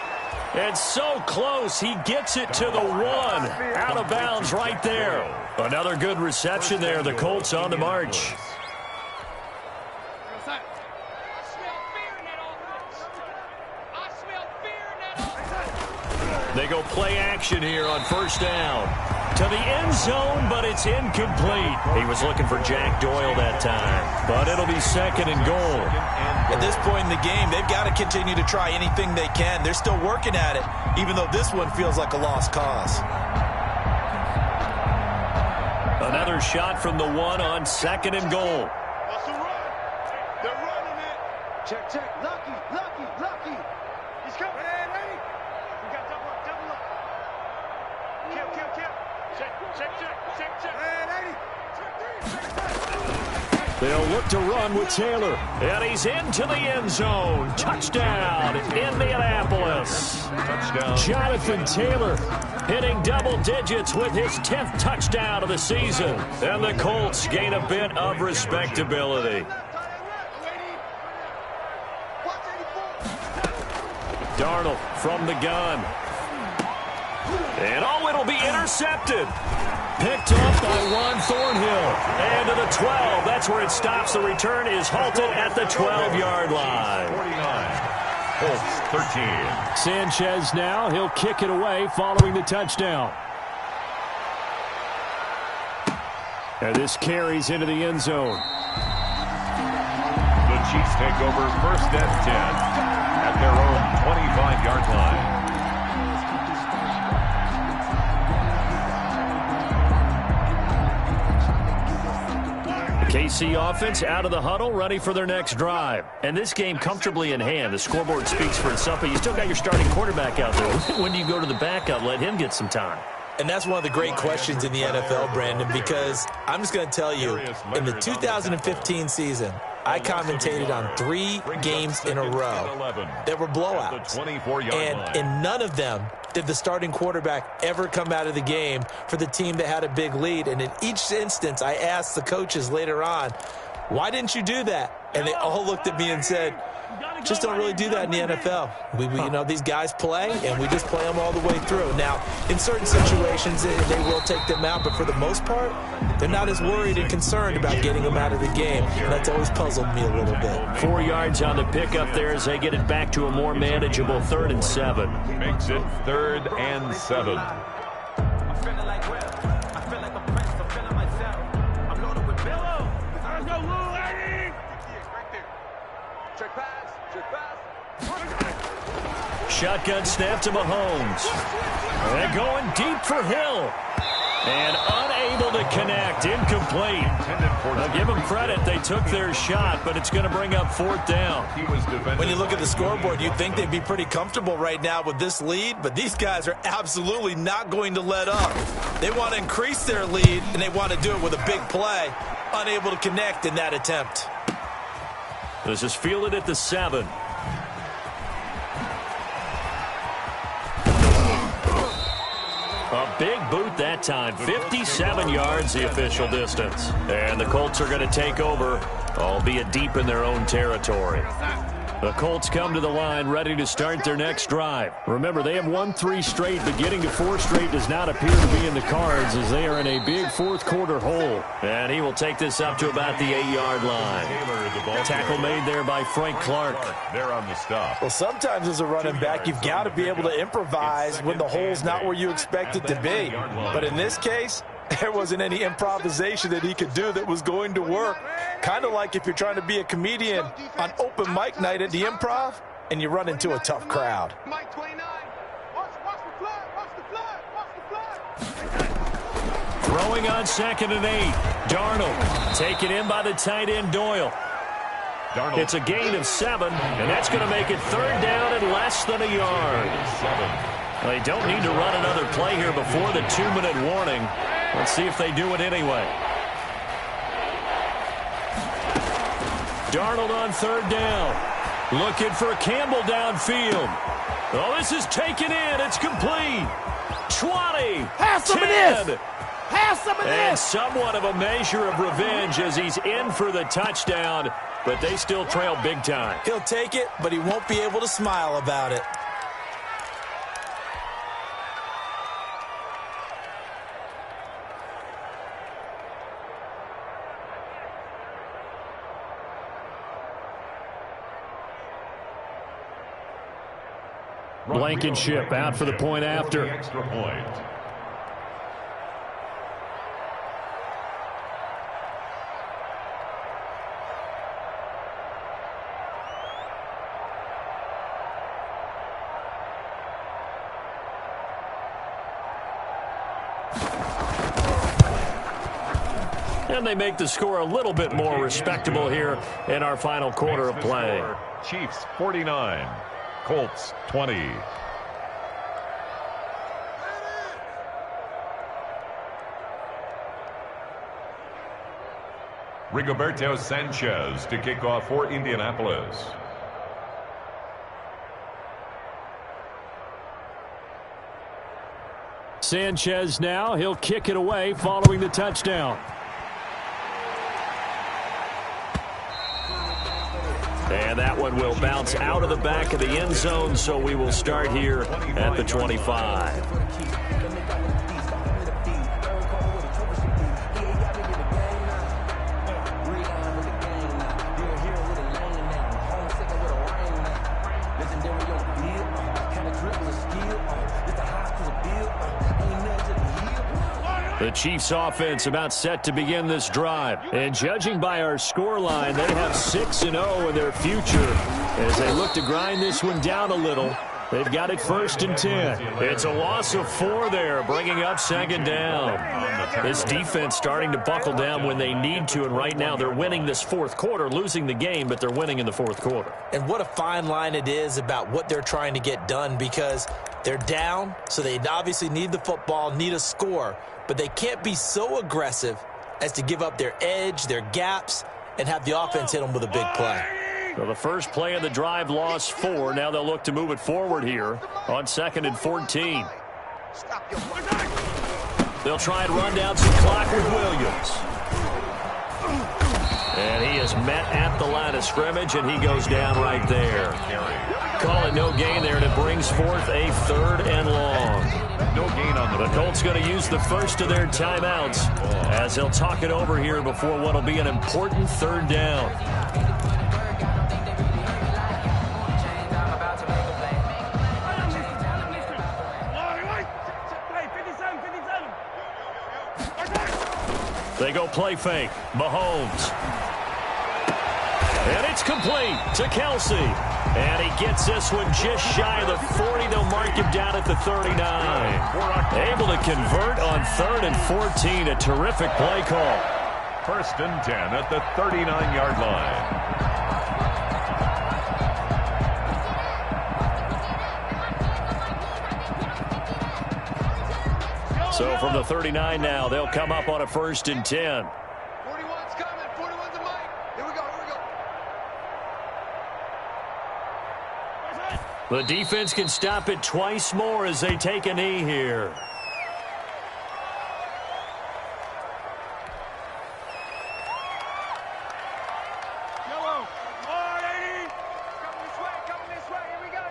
And so close, he gets it to the 1. Out of bounds right there. Another good reception there. The Colts on the march. They go play action here on 1st down. To the end zone, but it's incomplete. He was looking for Jack Doyle that time. But it'll be 2nd and goal.
At this point in the game, they've got to continue to try anything they can. They're still working at it, even though this one feels like a lost cause.
Another shot from the 1 on 2nd and goal.
That's a run. They're running it. Check, check. Lucky, lucky, lucky. He's coming. Ready. We got double up, double up. Kill, kill, kill. Check, check, check, check, check. Ready.
They'll look to run with Taylor. And he's into the end zone. Touchdown, Indianapolis.
Touchdown.
Jonathan Taylor hitting double digits with his 10th touchdown of the season. And the Colts gain a bit of respectability. Darnold from the gun. And it'll be intercepted. Picked up by Juan Thornhill. And to the 12. That's where it stops. The return is halted at the 12-yard line.
49. Colts 13.
Sanchez now. He'll kick it away following the touchdown. And this carries into the end zone.
The Chiefs take over 1st and 10 at their own 25-yard line.
KC offense out of the huddle, ready for their next drive. And this game comfortably in hand. The scoreboard speaks for itself, but you still got your starting quarterback out there. When do you go to the backup, let him get some time?
And that's one of the great questions in the NFL, Brandon, because I'm just going to tell you, in the 2015 season, I commentated on 3 games in a row that were blowouts. And in none of them did the starting quarterback ever come out of the game for the team that had a big lead. And in each instance, I asked the coaches later on, why didn't you do that? And they all looked at me and said, just don't really do that in the NFL. We these guys play, and we just play them all the way through. Now, in certain situations, they will take them out, but for the most part, they're not as worried and concerned about getting them out of the game. And that's always puzzled me a little bit.
4 yards on the pickup there as they get it back to a more manageable 3rd and 7.
Makes it 3rd and 7.
I feel like a prince. I'm feeling myself. I'm loaded with billow. There's no rule, lady. Right there. Check pass. Check pass.
Shotgun snap to Mahomes. They're going deep for Hill. And unable to connect. Incomplete. I'll give them credit. They took their shot, but it's going to bring up 4th down.
When you look at the scoreboard, you'd think they'd be pretty comfortable right now with this lead, but these guys are absolutely not going to let up. They want to increase their lead, and they want to do it with a big play. Unable to connect in that attempt.
This is fielded at the 7. A big boot that time. 57 yards the official distance. And the Colts are going to take over, albeit deep in their own territory. The Colts come to the line ready to start their next drive. Remember, they have won 3 straight, but getting to 4 straight does not appear to be in the cards as they are in a big 4th quarter hole. And he will take this up to about the 8-yard line. Tackle made there by Frank Clark.
They're on the stop.
Well, sometimes as a running back, you've got to be able to improvise when the hole's not where you expect it to be. But in this case, there wasn't any improvisation that he could do that was going to work. Kind of like if you're trying to be a comedian on open mic night at the Improv and you run into a tough crowd.
Mike 29. Watch the flag. Watch the flag. Watch the flag.
Throwing on 2nd and 8. Darnold taken in by the tight end Doyle. It's a gain of 7, and that's going to make it 3rd down and less than a yard. They don't need to run another play here before the 2-minute warning. Let's see if they do it anyway. Darnold on third down. Looking for Campbell downfield. Oh, this is taken in. It's complete. 20.
Have some
10.
of this. Have some of
And
this.
somewhat of a measure of revenge as he's in for the touchdown, but they still trail big time.
He'll take it, but he won't be able to smile about it.
Blankenship out for the point after.
Extra point.
And they make the score a little bit more respectable here in our final quarter of play.
Chiefs 49, Colts 20. Rigoberto Sanchez to kick off for Indianapolis.
Sanchez now, he'll kick it away following the touchdown. And that one will bounce out of the back of the end zone, so we will start here at the 25. The Chiefs offense about set to begin this drive. And judging by our scoreline, they have 6-0 in their future as they look to grind this one down a little. They've got it 1st and 10. It's a loss of 4 there, bringing up 2nd down. This defense starting to buckle down when they need to, and right now they're winning this 4th quarter, losing the game, but they're winning in the 4th quarter.
And what a fine line it is about what they're trying to get done, because they're down, so they obviously need the football, need a score, but they can't be so aggressive as to give up their edge, their gaps, and have the offense hit them with a big play.
So the first play of the drive lost 4. Now they'll look to move it forward here on 2nd and 14. They'll try and run down some clock with Williams. And he is met at the line of scrimmage, and he goes down right there. Call it no gain there, and it brings forth a 3rd and long.
No gain on
The Colts going to use the first of their timeouts as they'll talk it over here before what will be an important 3rd down. They go play fake. Mahomes. And it's complete to Kelsey. And he gets this one just shy of the 40. They'll mark him down at the 39. Able to convert on 3rd and 14. A terrific play call.
1st and 10 at the 39-yard line.
So from the 39 now, they'll come up on a 1st and 10.
41's coming. 41's a mic. Here we go.
The defense can stop it twice more as they take a knee here.
Yellow. Oh, lady. Coming this way. Here we go.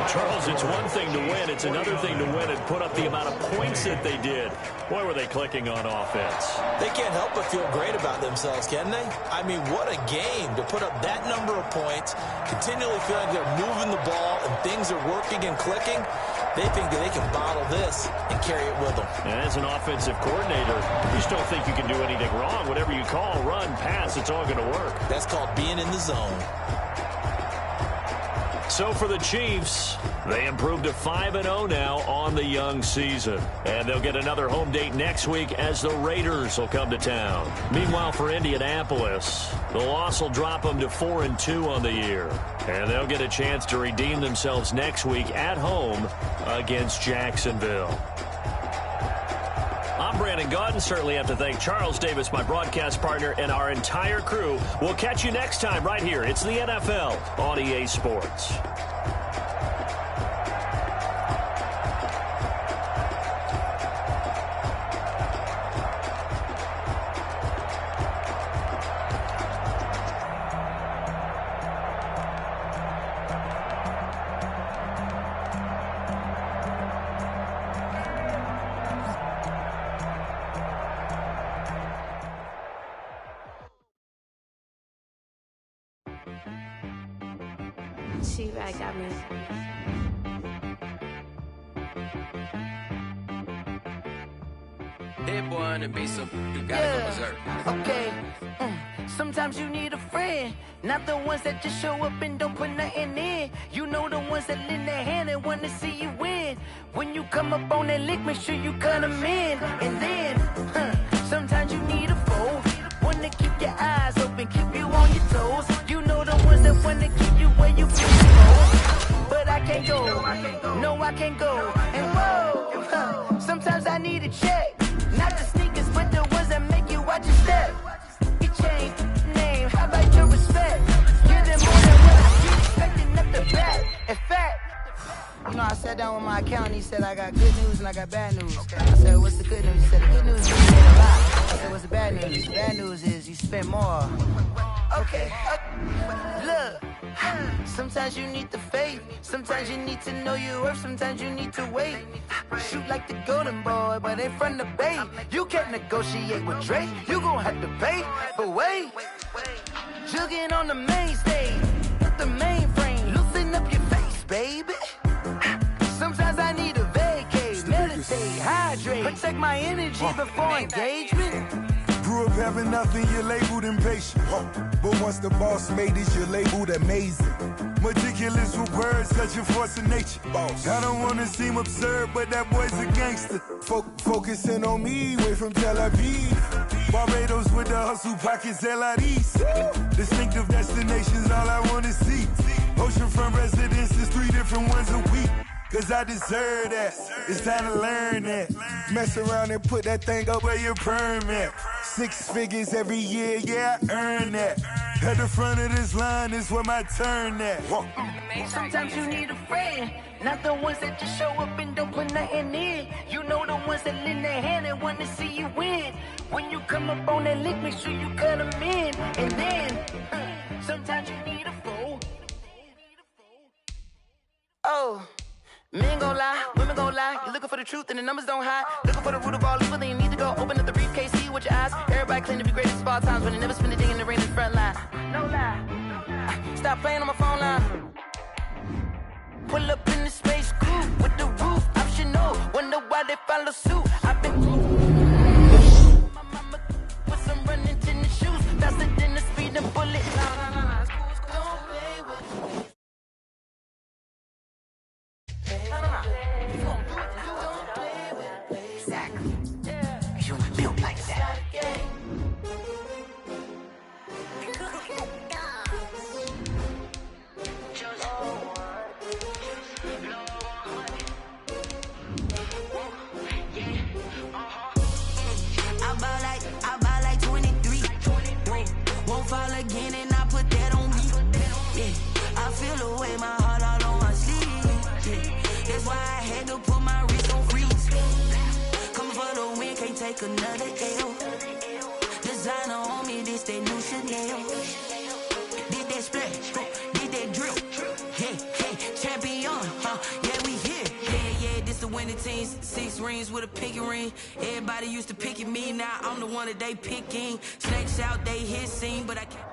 Charles, it's one thing to win. It's another thing to win and put up the amount of points that they did. Boy, were they clicking on offense.
They can't help but feel great about themselves, can they? I mean, what a game to put up that number of points, continually feeling they're moving the ball and things are working and clicking. They think that they can bottle this and carry it with them.
And as an offensive coordinator, you just don't think you can do anything wrong. Whatever you call, run, pass, it's all going to work.
That's called being in the zone.
So for the Chiefs, they improved to 5-0 now on the young season. And they'll get another home date next week as the Raiders will come to town. Meanwhile, for Indianapolis, The loss will drop them to 4-2 on the year. And they'll get a chance to redeem themselves next week at home against Jacksonville. I'm Brandon Gaudin. Certainly have to thank Charles Davis, my broadcast partner, and our entire crew. We'll catch you next time right here. It's the NFL on EA Sports.
She-Rag got me.
That boy on the beat, so you gotta go berserk.
Okay. Sometimes you need a friend, not the ones that just show up and don't put nothing in. You know the ones that lend their hand and want to see you win. When you come up on that lick, make sure you cut them in. And then, sometimes you need a foe, one to keep your eyes open, keep you on your toes. You know the ones that want to keep you where you feel most. But I can't go, no I can't go. And whoa, sometimes I need a check, not the sneakers, but the ones that make you watch your step. You change name, how about your respect? Give them more than what I get, expecting up the back. In fact, you know, I sat down with my accountant, he said I got good news and I got bad news. I said, what's the good news? He said, the good news is you made a lot. I said, what's the bad news? The bad news is you spent more. Okay, look, sometimes you need the faith, sometimes you need to know your worth, sometimes you need to wait. Shoot like the golden boy, but in front of the bay. You can't negotiate with Drake, you gon' have to pay. But wait, jugging on the main stage, with the mainframe, loosen up your face, baby. Sometimes I need a vacate, meditate, hydrate, protect my energy before engagement.
Grew up having nothing, you're labeled impatient. But once the boss made it, you're labeled amazing. Meticulous with words, such a force of nature. I don't wanna seem absurd, but that boy's a gangster. Focusing on me, way from Tel Aviv. Barbados with the hustle pockets, LIDs. Distinctive destinations, all I wanna see. Oceanfront residences, 3 different ones a week. Cause I deserve that, it's time to learn that. Mess around and put that thing up where your permit. 6 figures every year, yeah, I earn that. At the front of this line is where my turn at.
Sometimes you need a friend, not the ones that just show up and don't put nothing in. You know the ones that lend their hand and want to see you win. When you come up on that lick, make sure you cut them in. And then, sometimes you need a foe. Oh. Men gon' lie, women gon' lie. You're looking for the truth and the numbers don't hide. Looking for the root of all evil, then you need to go open up the briefcase, see with your eyes. Everybody claim to be greatest of all times, when they never spend a day in the rain in the front line. No lie. Stop playing on my phone line. Pull up in the space coupe with the roof optional. Wonder why they follow suit. I've been my mama with some running tennis shoes, faster than the speed of bullet. Don't play with me. Exactly. You built like that. I buy like 23. Won't fall again and I put that on me. Yeah, I feel the way my heart all on my sleeve. Yeah. That's why I had to put my wrist on freeze. Coming for the win, can't take another L. Designer on me, this that new Chanel. Did that splash, did that drill. Hey, champion, yeah, we here. Yeah, this the winning team. 6 rings with a pinky ring. Everybody used to pick at me, now I'm the one that they picking. Snakes out, they hit scene, but I can't.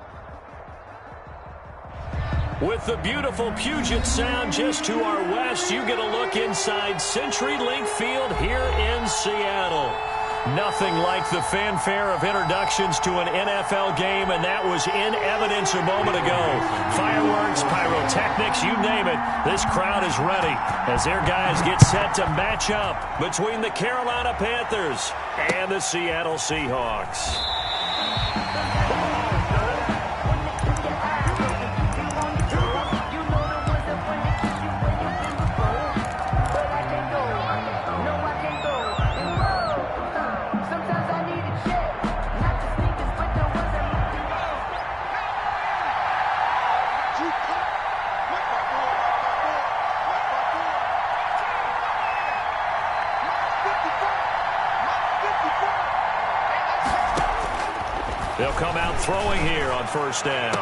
With the beautiful Puget Sound just to our west, you get a look inside CenturyLink Field here in Seattle. Nothing like the fanfare of introductions to an NFL game, and that was in evidence a moment ago. Fireworks, pyrotechnics, you name it. This crowd is ready as their guys get set to match up between the Carolina Panthers and the Seattle Seahawks. They'll come out throwing here on first down.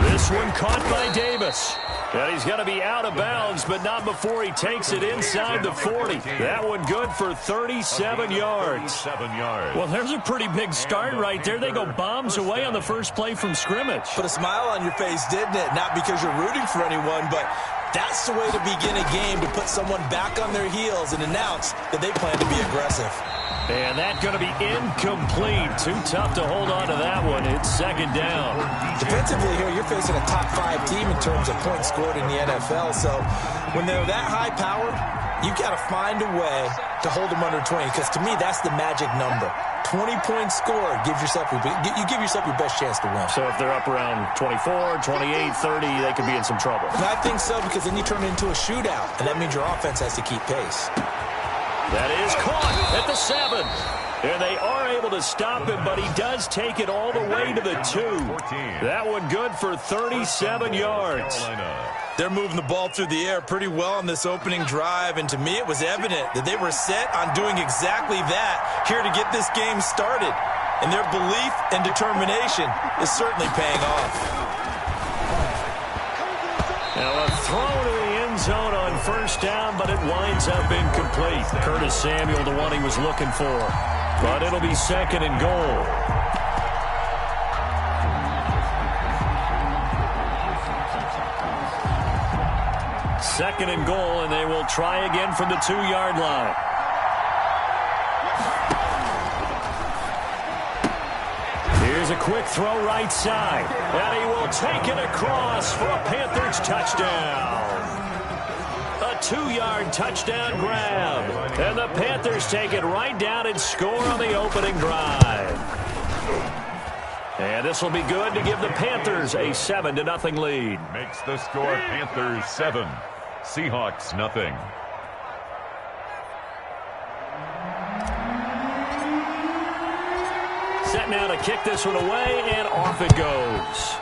This one caught by Davis. And he's going to be out of bounds, but not before he takes it inside the 40. That one good for 37 yards.
Well, there's a pretty big start right there. They go bombs away on the first play from scrimmage.
Put a smile on your face, didn't it? Not because you're rooting for anyone, but that's the way to begin a game, to put someone back on their heels and announce that they plan to be aggressive.
And that's going to be incomplete. Too tough to hold on to that one. It's second down.
Defensively here, you're facing a top-5 team in terms of points scored in the NFL. So when they're that high-powered, you've got to find a way to hold them under 20. Because to me, that's the magic number. 20 points scored. You give yourself your best chance to win.
So if they're up around 24, 28, 30, they could be in some trouble.
And I think so, because then you turn it into a shootout. And that means your offense has to keep pace.
That is caught at the 7. And they are able to stop him, but he does take it all the way to the 2. That one good for 37 yards.
They're moving the ball through the air pretty well on this opening drive, and to me it was evident that they were set on doing exactly that here to get this game started. And their belief and determination is certainly paying off.
Now a throw to the end zone on first down, but it winds up incomplete. Curtis Samuel, the one he was looking for. But it'll be second and goal. Second and goal, and they will try again from the 2-yard line. Here's a quick throw right side. And he will take it across for a Panthers touchdown. A 2-yard touchdown grab. And the Panthers take it right down and score on the opening drive. And this will be good to give the Panthers a 7-0 lead.
Makes the score Panthers 7, Seahawks nothing.
Set now to kick this one away, and off it goes.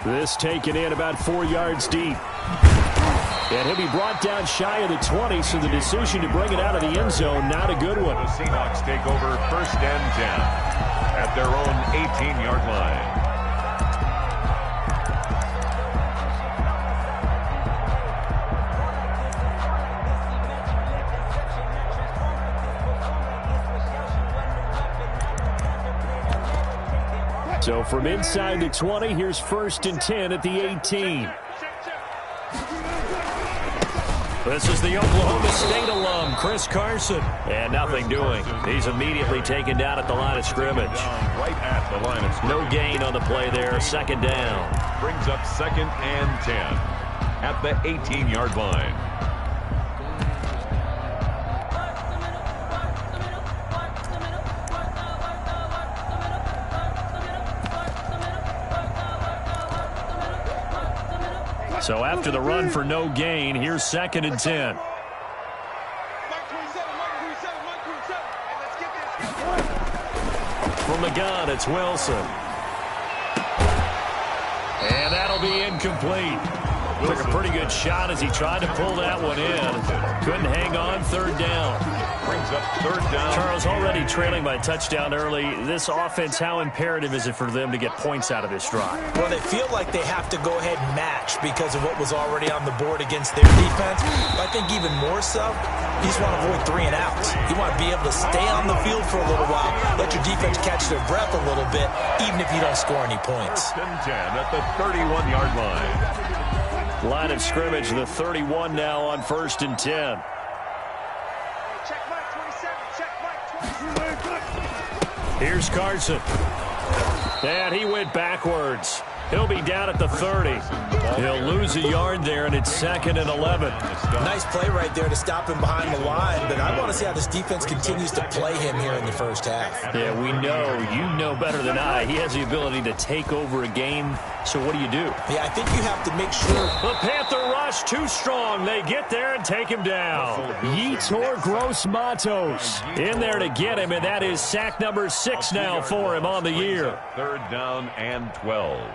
This taken in about 4 yards deep. And he'll be brought down shy of the 20, so the decision to bring it out of the end zone, not a good one.
The Seahawks take over first and 10 at their own 18-yard line.
So from inside the 20, here's first and 10 at the 18. This is the Oklahoma State alum, Chris Carson. And nothing doing. He's immediately taken down at the line of scrimmage.
Right at the line of scrimmage.
No gain on the play there. Second down.
Brings up second and 10 at the 18-yard line.
So after the run for no gain, here's second and 10. From the gun, it's Wilson. And that'll be incomplete. Took a pretty good shot as he tried to pull that one in. Couldn't hang on. Third down.
Brings up third down.
Charles, already trailing by a touchdown early. This offense, how imperative is it for them to get points out of this drive?
Well, they feel like they have to go ahead and match because of what was already on the board against their defense. But I think even more so, you just want to avoid 3 and outs. You want to be able to stay on the field for a little while, let your defense catch their breath a little bit, even if you don't score any points.
First and 10 at the 31-yard line.
Line of scrimmage, the 31 now on first and 10.
Check Mike 27. Check Mike 27.
Here's Carson. And he went backwards. He'll be down at the 30. He'll lose a yard there, and it's second and 11.
Nice play right there to stop him behind the line, but I want to see how this defense continues to play him here in the first half.
Yeah, we know. You know better than I. He has the ability to take over a game. So what do you do?
Yeah, I think you have to make sure.
The Panther rush too strong. They get there and take him down. Yetur Gross-Matos in there to get him, and that is sack number 6 now for him on the year.
Third down and 12.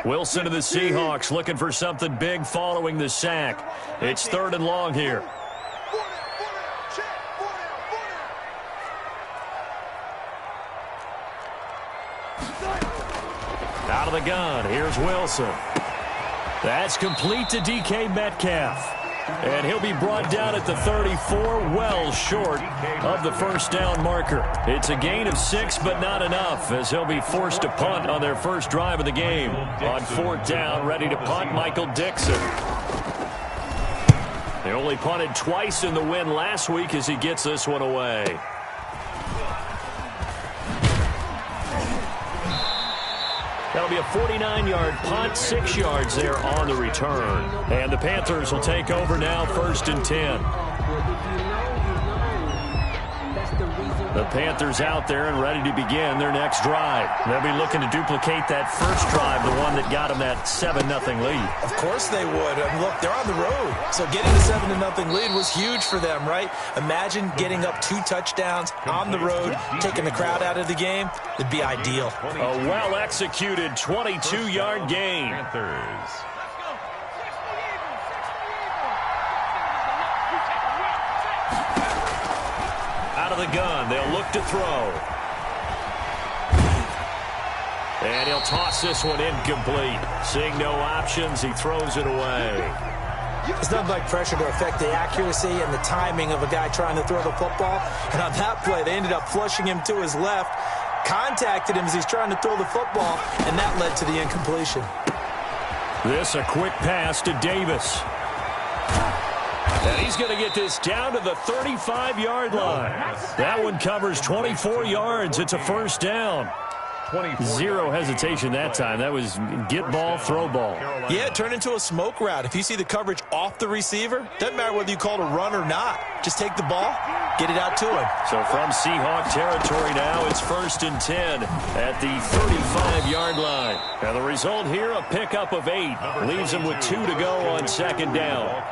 Wilson to the Seahawks looking for something big following the sack. It's 3rd and long here. Out of the gun, here's Wilson. That's complete to DK Metcalf. And he'll be brought down at the 34, well short of the first down marker. It's a gain of 6, but not enough, as he'll be forced to punt on their first drive of the game. On 4th down, ready to punt, Michael Dixon. They only punted twice in the win last week as he gets this one away. That'll be a 49-yard punt, 6 yards there on the return. And the Panthers will take over now, 1st and 10. The Panthers out there and ready to begin their next drive. They'll be looking to duplicate that first drive, the one that got them that 7-0 lead.
Of course they would. I mean, look, they're on the road. So getting the 7-0 lead was huge for them, right? Imagine getting up 2 touchdowns on the road, taking the crowd out of the game. It'd be ideal.
A well-executed 22-yard gain.
Panthers.
Out of the gun, they'll look to throw. And he'll toss this one incomplete. Seeing no options, he throws it away.
It's nothing like pressure to affect the accuracy and the timing of a guy trying to throw the football. And on that play, they ended up flushing him to his left, contacted him as he's trying to throw the football, and that led to the incompletion.
This a quick pass to Davis. And he's going to get this down to the 35-yard line. That one covers 24 yards. It's a first down. Zero hesitation that time. That was get ball, throw ball.
Yeah, it turned into a smoke route. If you see the coverage off the receiver, doesn't matter whether you call it a run or not. Just take the ball, get it out to him.
So from Seahawk territory now, it's 1st and 10 at the 35-yard line. Now the result here, a pickup of 8. Leaves them with 2 to go on 2nd down.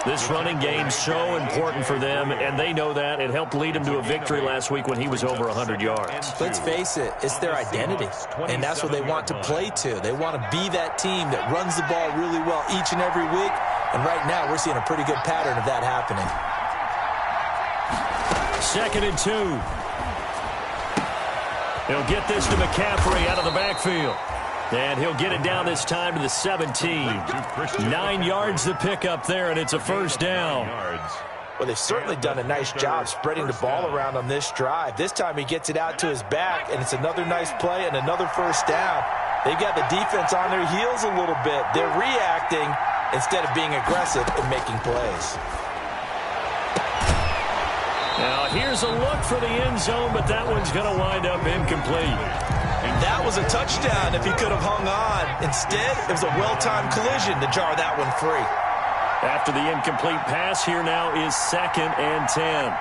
This running game so important for them, and they know that. It helped lead them to a victory last week when he was over 100 yards.
Let's face it, it's their identity, and that's what they want to play to. They want to be that team that runs the ball really well each and every week, and right now we're seeing a pretty good pattern of that happening.
2nd and 2. He'll get this to McCaffrey out of the backfield. And he'll get it down this time to the 17. 9 yards to pick up there, and it's a first down.
Well, they've certainly done a nice job spreading the ball around on this drive. This time he gets it out to his back, and it's another nice play and another first down. They've got the defense on their heels a little bit. They're reacting instead of being aggressive and making plays.
Now, here's a look for the end zone, but that one's going to wind up incomplete.
That was a touchdown if he could have hung on. Instead, it was a well-timed collision to jar that one free.
After the incomplete pass, here now is 2nd and 10.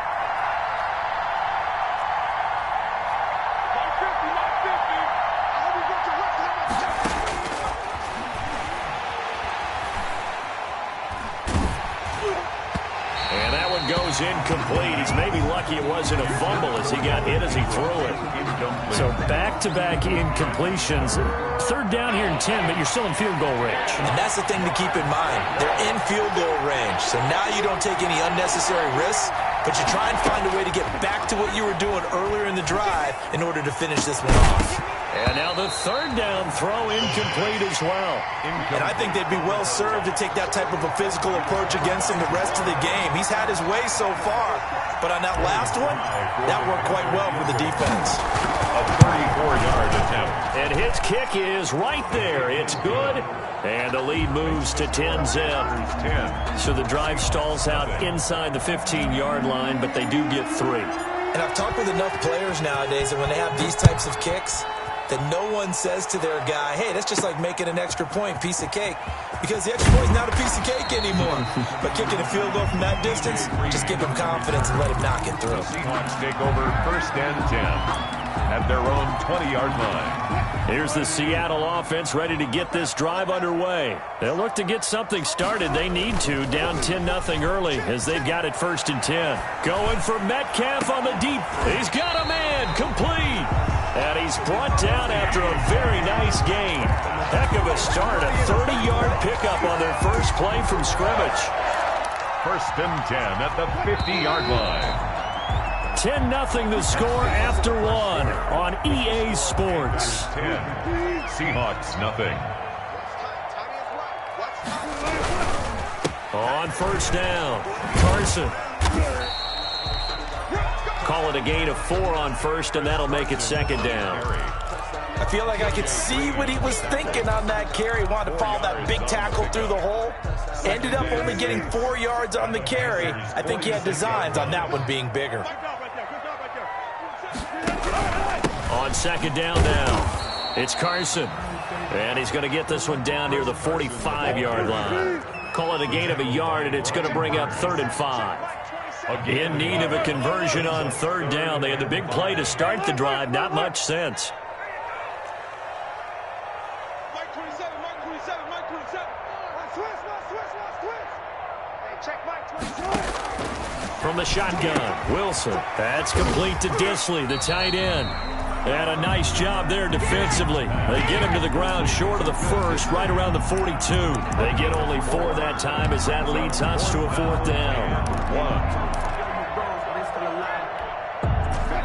And that one goes incomplete. He's maybe lucky it wasn't a fumble as he got hit as he threw it. So back-to-back incompletions. 3rd down here and 10, but you're still in field goal range.
And that's the thing to keep in mind. They're in field goal range. So now you don't take any unnecessary risks, but you try and find a way to get back to what you were doing earlier in the drive in order to finish this one off.
And now the 3rd down throw incomplete as well.
And I think they'd be well served to take that type of a physical approach against him the rest of the game. He's had his way so far, but on that last one, that worked quite well for the defense.
A 34-yard attempt.
And his kick is right there. It's good. And the lead moves to 10-zip. So the drive stalls out inside the 15-yard line, but they do get 3.
And I've talked with enough players nowadays that when they have these types of kicks, that no one says to their guy, hey, that's just like making an extra point, piece of cake. Because the extra point is not a piece of cake anymore. But kicking a field goal from that distance, just give him confidence and let him knock it through.
The Seahawks take over 1st and 10 at their own 20-yard line.
Here's the Seattle offense ready to get this drive underway. They'll look to get something started. They need to, down 10-0 early as they've got it 1st and 10. Going for Metcalf on the deep. He's got a man complete. And he's brought down after a very nice gain. Heck of a start, a 30-yard pickup on their first play from scrimmage.
First and 10 at the 50-yard line.
10-0 the score after one on EA Sports.
10. Seahawks nothing.
On first down, Carson. Call it a gain of 4 on first, and that'll make it second down.
I feel like I could see what he was thinking on that carry. Wanted to follow that big tackle through the hole. Ended up only getting 4 yards on the carry. I think he had designs on that one being bigger.
On second down now, it's Carson. And he's going to get this one down near the 45-yard line. Call it a gain of a yard, and it's going to bring up 3rd and 5. In need of a conversion on third down. They had the big play to start the drive. Not much sense. From the shotgun, Wilson. That's complete to Disley, the tight end. And a nice job there defensively. They get him to the ground short of the first, right around the 42. They get only 4 that time as that leads us to a 4th down.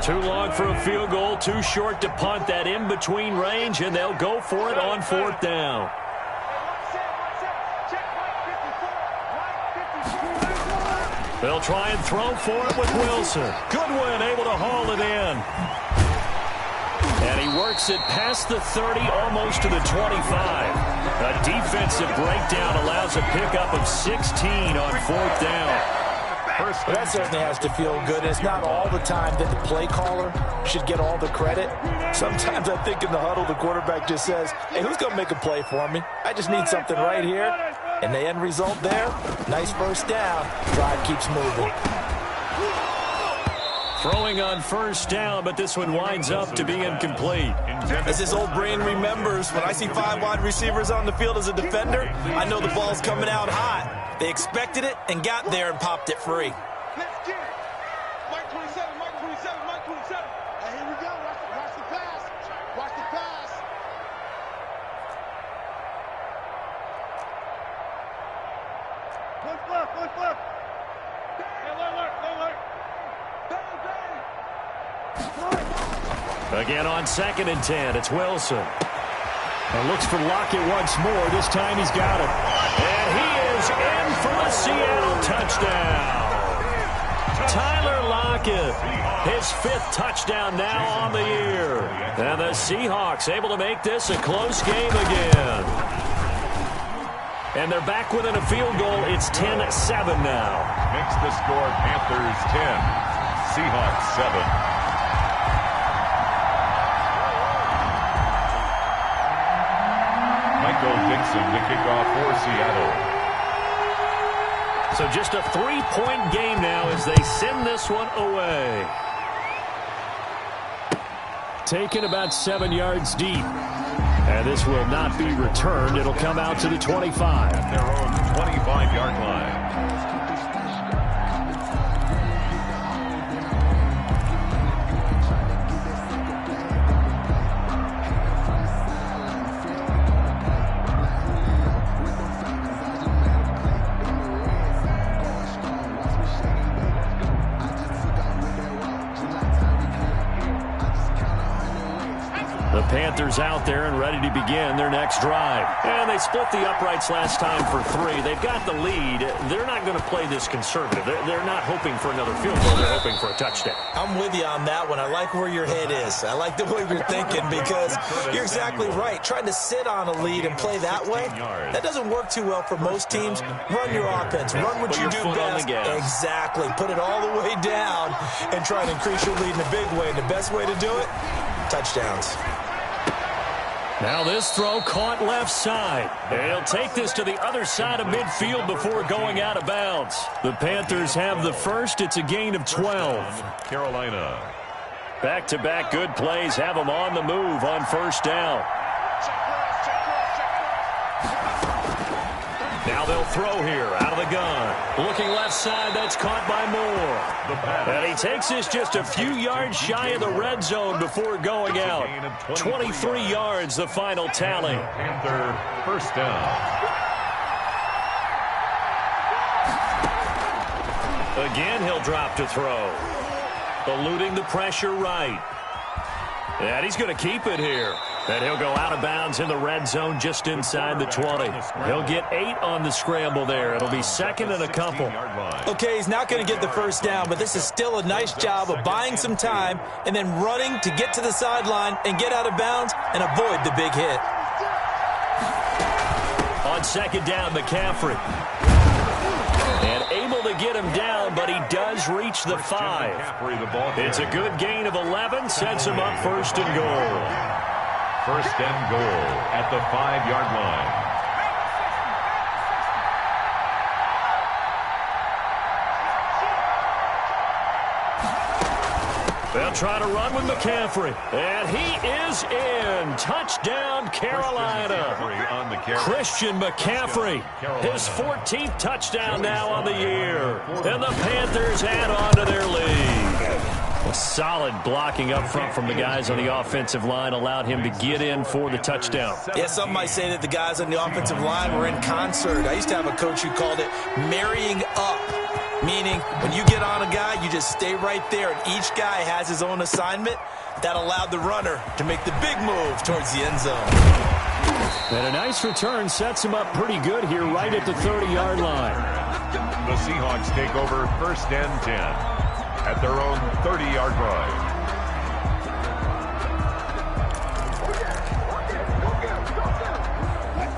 Too long for a field goal, too short to punt. That in-between range, and they'll go for it on 4th down. They'll try and throw for it with Wilson. Goodwin able to haul it in. And he works it past the 30, almost to the 25. A defensive breakdown allows a pickup of 16 on 4th down.
Well, that certainly has to feel good. It's not all the time that the play caller should get all the credit. Sometimes I think in the huddle, the quarterback just says, hey, who's going to make a play for me? I just need something right here. And the end result there, nice first down. Drive keeps moving.
Throwing on first down, but this one winds up to be incomplete.
As his old brain remembers, when I see 5 wide receivers on the field as a defender, I know the ball's coming out hot. They expected it and got there and popped it free.
Let's get it. Mike 27, Mike 27, Mike 27. Hey, here we go. Watch the pass. Watch the pass. Push left, push left. Hey, alert.
Again on 2nd and 10, it's Wilson. And looks for Lockett once more. This time he's got it. And he is in for a Seattle touchdown. Tyler Lockett, his 5th touchdown now on the year. And the Seahawks able to make this a close game again. And they're back within a field goal. It's 10-7 now.
Makes the score Panthers 10, Seahawks 7. Michael Dixon to kick off for Seattle.
So just a 3-point game now as they send this one away. Taken about 7 yards deep. And this will not be returned. It'll come out to the 25.
At their own 25-yard line.
Panthers out there and ready to begin their next drive. And they split the uprights last time for 3. They've got the lead. They're not going to play this conservative. They're not hoping for another field goal. They're hoping for a touchdown.
I'm with you on that one. I like where your head is. I like the way you're thinking because you're exactly right. Trying to sit on a lead and play that way, that doesn't work too well for most teams. Run your offense. Run what you do best. Exactly. Put it all the way down and try and increase your lead in a big way. And the best way to do it, touchdowns.
Now this throw caught left side. They'll take this to the other side of midfield before going out of bounds. The Panthers have the first. It's a gain of 12.
Carolina.
Back-to-back good plays have them on the move on first down. Now they'll throw here out of the gun. Looking left side, that's caught by Moore. And he takes this just a few yards shy of the red zone before going out. 23 yards, the final tally.
Panther first down.
Again, he'll drop to throw. Eluding the pressure right. And he's going to keep it here. And he'll go out of bounds in the red zone just inside the 20. He'll get 8 on the scramble there. It'll be second and a couple.
Okay, he's not going to get the first down, but this is still a nice job of buying some time and then running to get to the sideline and get out of bounds and avoid the big hit.
On second down, McCaffrey. And able to get him down, but he does reach the 5. It's a good gain of 11, sets him up first and goal.
First and goal at the 5-yard line.
They'll try to run with McCaffrey. And he is in. Touchdown, Carolina. Christian McCaffrey. His 14th touchdown now on the year. And the Panthers add on to their lead. A solid blocking up front from the guys on the offensive line allowed him to get in for the touchdown.
Yeah, some might say that the guys on the offensive line were in concert. I used to have a coach who called it marrying up, meaning when you get on a guy, you just stay right there, and each guy has his own assignment. That allowed the runner to make the big move towards the end zone.
And a nice return sets him up pretty good here right at the 30-yard line.
The Seahawks take over first and 10. At their own 30-yard line.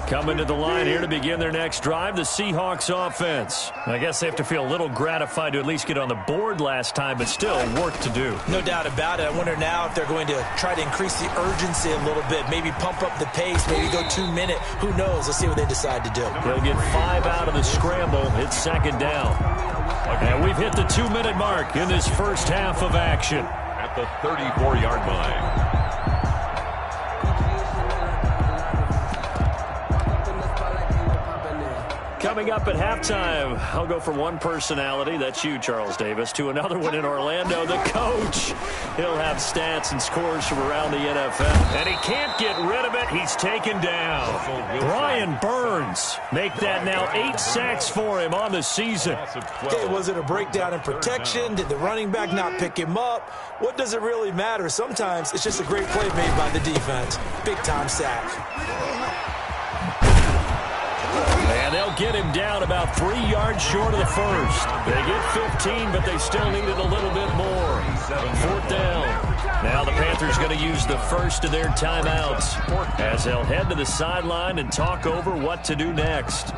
Coming to the line here to begin their next drive, the Seahawks offense. I guess they have to feel a little gratified to at least get on the board last time, but still work to do.
No doubt about it. I wonder now if they're going to try to increase the urgency a little bit, maybe pump up the pace, maybe go 2-minute. Who knows? Let's see what they decide to do.
They'll get 5 out of the scramble. It's second down. And we've hit the 2-minute mark in this first half of action.
At the 34-yard line.
Coming up at halftime, I'll go from one personality, that's you, Charles Davis, to another one in Orlando, the coach. He'll have stats and scores from around the NFL. And he can't get rid of it. He's taken down. Brian Burns, make that now 8 sacks for him on the season.
Okay, was it a breakdown in protection? Did the running back not pick him up? What does it really matter? Sometimes it's just a great play made by the defense. Big-time sack.
And they'll get him down about 3 yards short of the first. They get 15, but they still needed a little bit more. Fourth down. Now the Panthers going to use the first of their timeouts as they'll head to the sideline and talk over what to do next.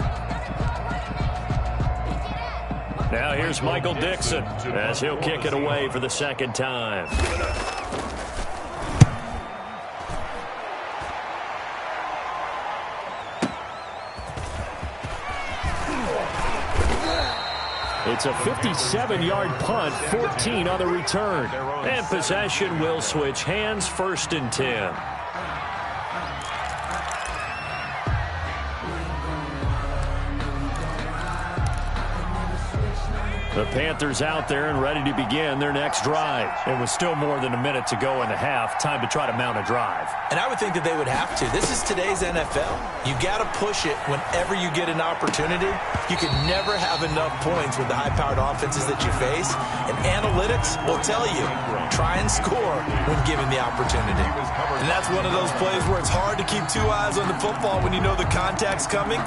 Now here's Michael Dixon as he'll kick it away for the second time. It's a 57-yard punt, 14 on the return. And possession will switch hands, first and 10. The Panthers out there and ready to begin their next drive. It was still more than a minute to go in the half. Time to try to mount a drive.
And I would think that they would have to. This is today's NFL. You got to push it whenever you get an opportunity. You can never have enough points with the high-powered offenses that you face. And analytics will tell you, try and score when given the opportunity. And that's one of those plays where it's hard to keep 2 eyes on the football when you know the contact's coming,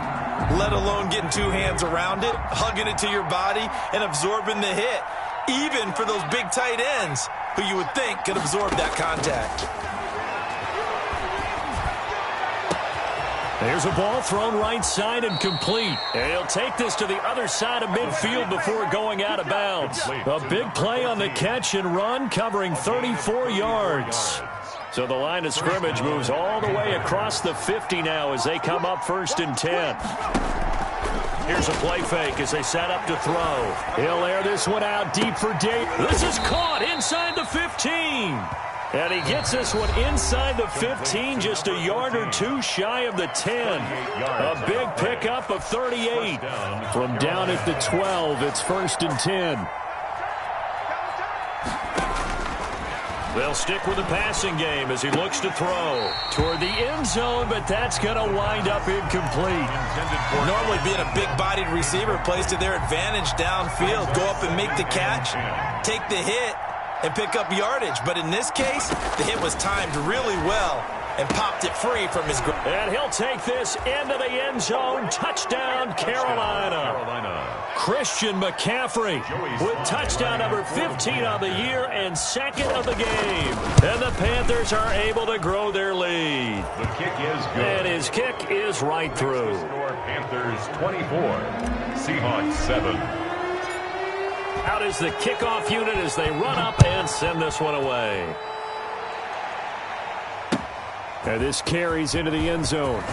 let alone getting 2 hands around it, hugging it to your body, and absorbing the hit, even for those big tight ends who you would think could absorb that contact.
There's a ball thrown right side and complete. And he'll take this to the other side of midfield before going out of bounds. A big play on the catch and run, covering 34 yards. So the line of scrimmage moves all the way across the 50 now as they come up first and 10. Here's a play fake as they set up to throw. He'll air this one out deep for Dave. This is caught inside the 15.
And he gets this one inside the 15, just a yard or two shy of the 10. A big pickup of 38. From down at the 12, it's 1st and 10. They'll stick with the passing game as he looks to throw toward the end zone, but that's going to wind up incomplete.
Normally being a big-bodied receiver plays to their advantage downfield. Go up and make the catch, take the hit, and pick up yardage. But in this case, the hit was timed really well and popped it free from his grip.
And he'll take this into the end zone. Touchdown, Carolina. Christian McCaffrey with touchdown number 15 on the year and second of the game. And the Panthers are able to grow their lead.
The kick is good.
And his kick is right through.
Panthers 24, Seahawks 7.
Out is the kickoff unit as they run up and send this one away. And this carries into the end zone.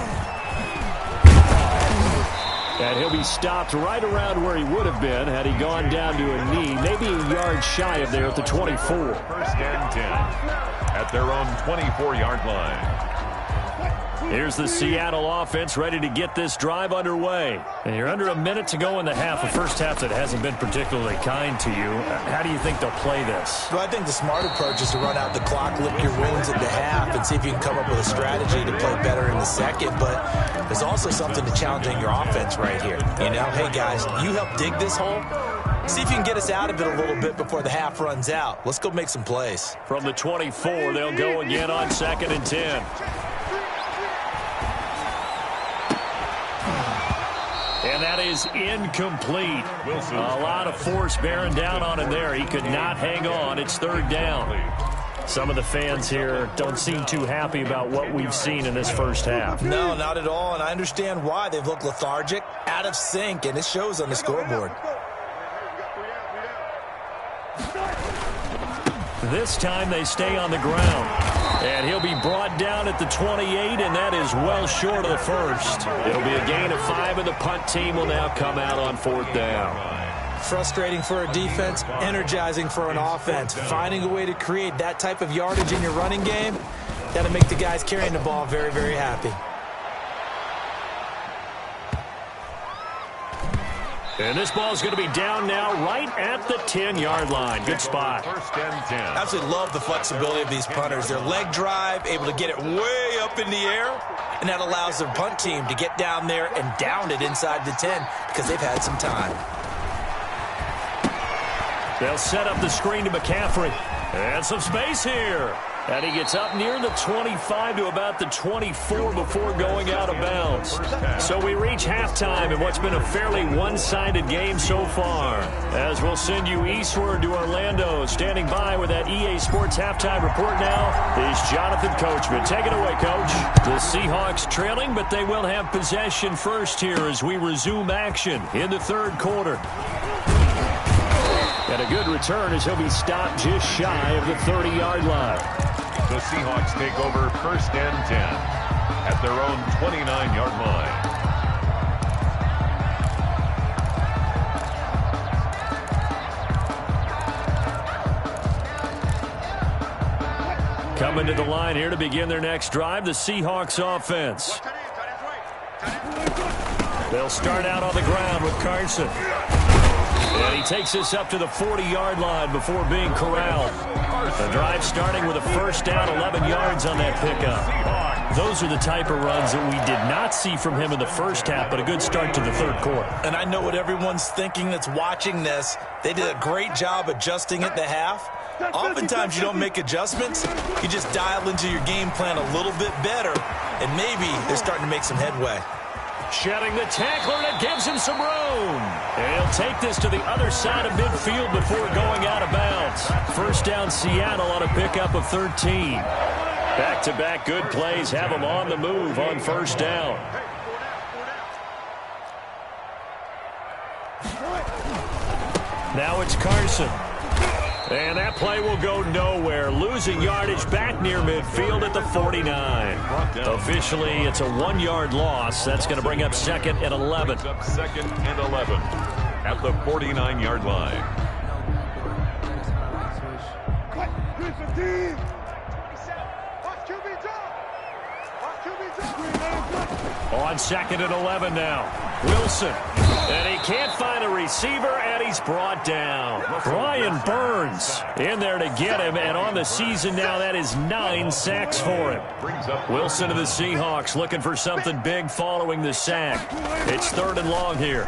And he'll be stopped right around where he would have been had he gone down to a knee, maybe a yard shy of there at the 24.
1st and 10 at their own 24-yard line.
Here's the Seattle offense ready to get this drive underway. And you're under a minute to go in the half, a first half that hasn't been particularly kind to you. How do you think they'll play this?
Well, I think the smart approach is to run out the clock, lick your wounds at the half, and see if you can come up with a strategy to play better in the second. But there's also something to challenging your offense right here. You know, hey, guys, you help dig this hole. See if you can get us out of it a little bit before the half runs out. Let's go make some plays.
From the 24, they'll go again on 2nd and 10. And that is incomplete. A lot of force bearing down on him there. He could not hang on. It's 3rd down. Some of the fans here don't seem too happy about what we've seen in this first half.
No, not at all, and I understand why. They've looked lethargic, out of sync, and it shows on the scoreboard.
This time they stay on the ground. And he'll be brought down at the 28, and that is well short of the first. It'll be a gain of 5, and the punt team will now come out on 4th down.
Frustrating for a defense, energizing for an offense. Finding a way to create that type of yardage in your running game, that'll make the guys carrying the ball very, very happy.
And this ball is going to be down now right at the 10-yard line. Good spot.
1st and 10.
I absolutely love the flexibility of these punters. Their leg drive, able to get it way up in the air, and that allows their punt team to get down there and down it inside the 10 because they've had some time.
They'll set up the screen to McCaffrey. And some space here. And he gets up near the 25 to about the 24 before going out of bounds. So we reach halftime in what's been a fairly one-sided game so far. As we'll send you eastward to Orlando. Standing by with that EA Sports halftime report now is Jonathan Coachman. Take it away, Coach. The Seahawks trailing, but they will have possession first here as we resume action in the 3rd quarter. And a good return as he'll be stopped just shy of the 30-yard line.
The Seahawks take over 1st and 10 at their own 29-yard line.
Coming to the line here to begin their next drive, the Seahawks offense. They'll start out on the ground with Carson. And he takes this up to the 40-yard line before being corralled. The drive starting with a 1st down, 11 yards on that pickup. Those are the type of runs that we did not see from him in the first half, but a good start to the 3rd quarter.
And I know what everyone's thinking that's watching this. They did a great job adjusting at the half. Oftentimes you don't make adjustments. You just dial into your game plan a little bit better, and maybe they're starting to make some headway.
Shedding the tackler, and it gives him some room. And he'll take this to the other side of midfield before going out of bounds. 1st down Seattle on a pickup of 13. Back-to-back good plays have them on the move on 1st down. Now it's Carson. And that play will go nowhere. Losing yardage back near midfield at the 49. Officially, it's a 1-yard loss. That's going to bring up 2nd and 11.
2nd and 11 at the 49-yard line.
On 2nd and 11 now. Wilson. And he can't find a receiver, and he's brought down. Brian Burns in there to get him, and on the season now, that is 9 sacks for him. Wilson of the Seahawks looking for something big following the sack. It's 3rd and long here.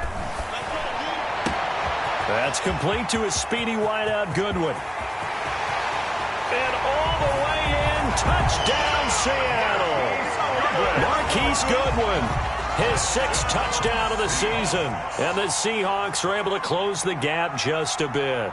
That's complete to his speedy wideout, Goodwin. And all the way in, touchdown, Seattle. Marquise Goodwin, his 6th touchdown of the season. And the Seahawks are able to close the gap just a bit.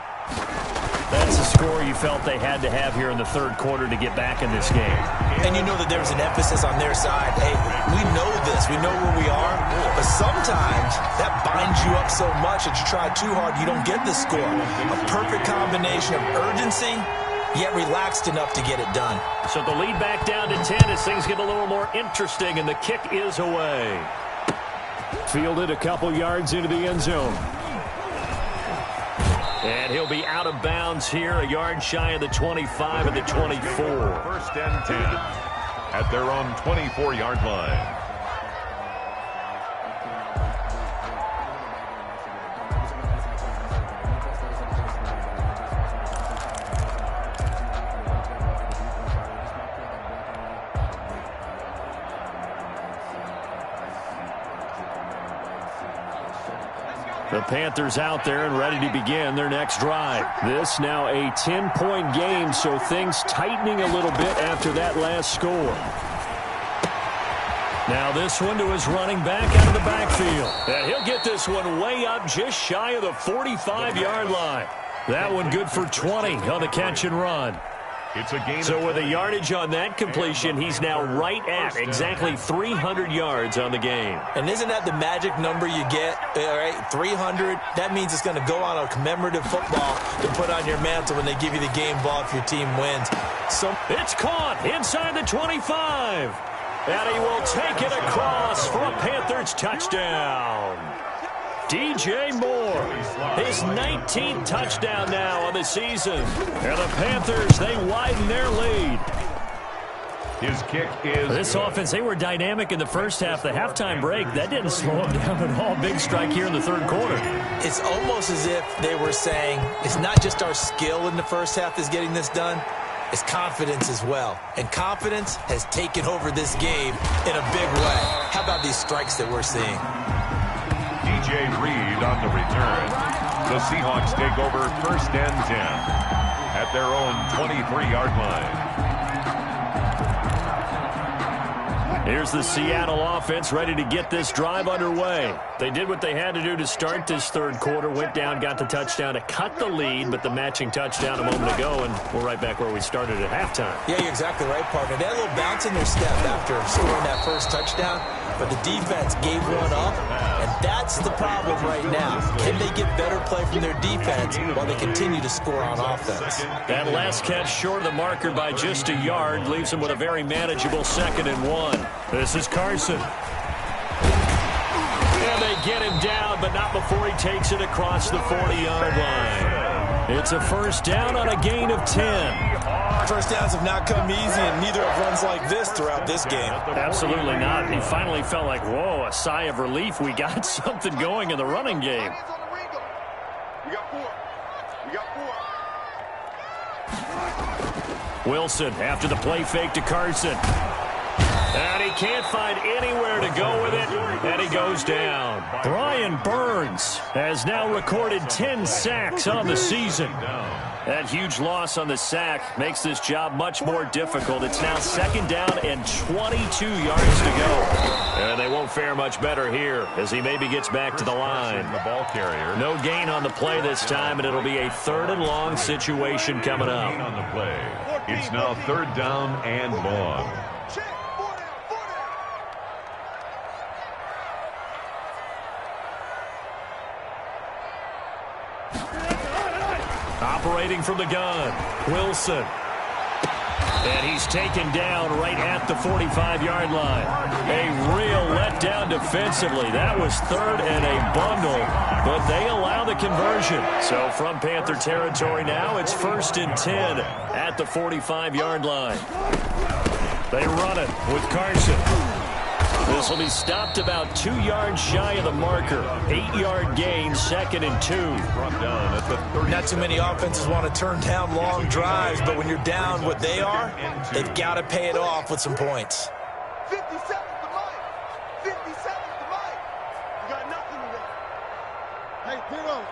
That's a score you felt they had to have here in the 3rd quarter to get back in this game.
And you know that there's an emphasis on their side. Hey, we know this. We know where we are. But sometimes that binds you up so much that you try too hard, you don't get the score. A perfect combination of urgency, yet relaxed enough to get it done.
So the lead back down to 10 as things get a little more interesting, and the kick is away. Fielded a couple yards into the end zone. And he'll be out of bounds here, a yard shy of the 25 and the 24.
1st and 10 at their own 24-yard line.
The Panthers out there and ready to begin their next drive. This now a 10-point game, so things tightening a little bit after that last score. Now this one to his running back out of the backfield. And he'll get this one way up just shy of the 45-yard line. That one good for 20 on the catch and run.
It's a gain.
So with a yardage on that completion, he's now right at exactly 300 yards on the game.
And isn't that the magic number you get? All right, 300. That means it's going to go on a commemorative football to put on your mantle when they give you the game ball if your team wins. So
it's caught inside the 25. And he will take it across for a Panthers touchdown. DJ Moore, his 19th touchdown now on the season. And the Panthers, they widen their lead.
His kick is
this
good.
offense, they were dynamic in the first half. The halftime break, that didn't slow them down at all. Big strike here in the 3rd quarter.
It's almost as if they were saying, it's not just our skill in the first half that's getting this done. It's confidence as well. And confidence has taken over this game in a big way. How about these strikes that we're seeing?
DJ Reed on the return. The Seahawks take over 1st and 10 at their own 23-yard line.
Here's the Seattle offense ready to get this drive underway. They did what they had to do to start this 3rd quarter, went down, got the touchdown to cut the lead, but the matching touchdown a moment ago, and we're right back where we started at halftime.
Yeah, you're exactly right, partner. They had a little bounce in their step after scoring that first touchdown, but the defense gave one up, and that's the problem right now. Can they get better play from their defense while they continue to score on offense?
That last catch short of the marker by just a yard leaves them with a very manageable 2nd and 1. This is Carson. And they get him down, but not before he takes it across the 40-yard line. It's a 1st down on a gain of 10.
First downs have not come easy, and neither have runs like this throughout this game.
Absolutely not. He finally felt like, whoa, a sigh of relief. We got something going in the running game.
We got 4. We got 4.
Wilson after the play fake to Carson. And he can't find anywhere to go with it, and he goes down. Brian Burns has now recorded 10 sacks on the season. That huge loss on the sack makes this job much more difficult. It's now 2nd down and 22 yards to go. And they won't fare much better here as he maybe gets back to the line.
The ball carrier.
No gain on the play this time, and it'll be a 3rd and long situation coming up.
Gain on the play. It's now 3rd down and long.
Operating from the gun, Wilson. And he's taken down right at the 45-yard line. A real letdown defensively. That was 3rd and a bundle, but they allow the conversion. So from Panther territory now, it's 1st and 10 at the 45-yard line. They run it with Carson. This will be stopped about 2 yards shy of the marker. 8-yard gain, 2nd and 2.
Not too many offenses want to turn down long drives, but when you're down what they are, they've got to pay it off with some points.
50 seconds to Mike. 50 seconds to Mike. You got nothing today. Hey, 0.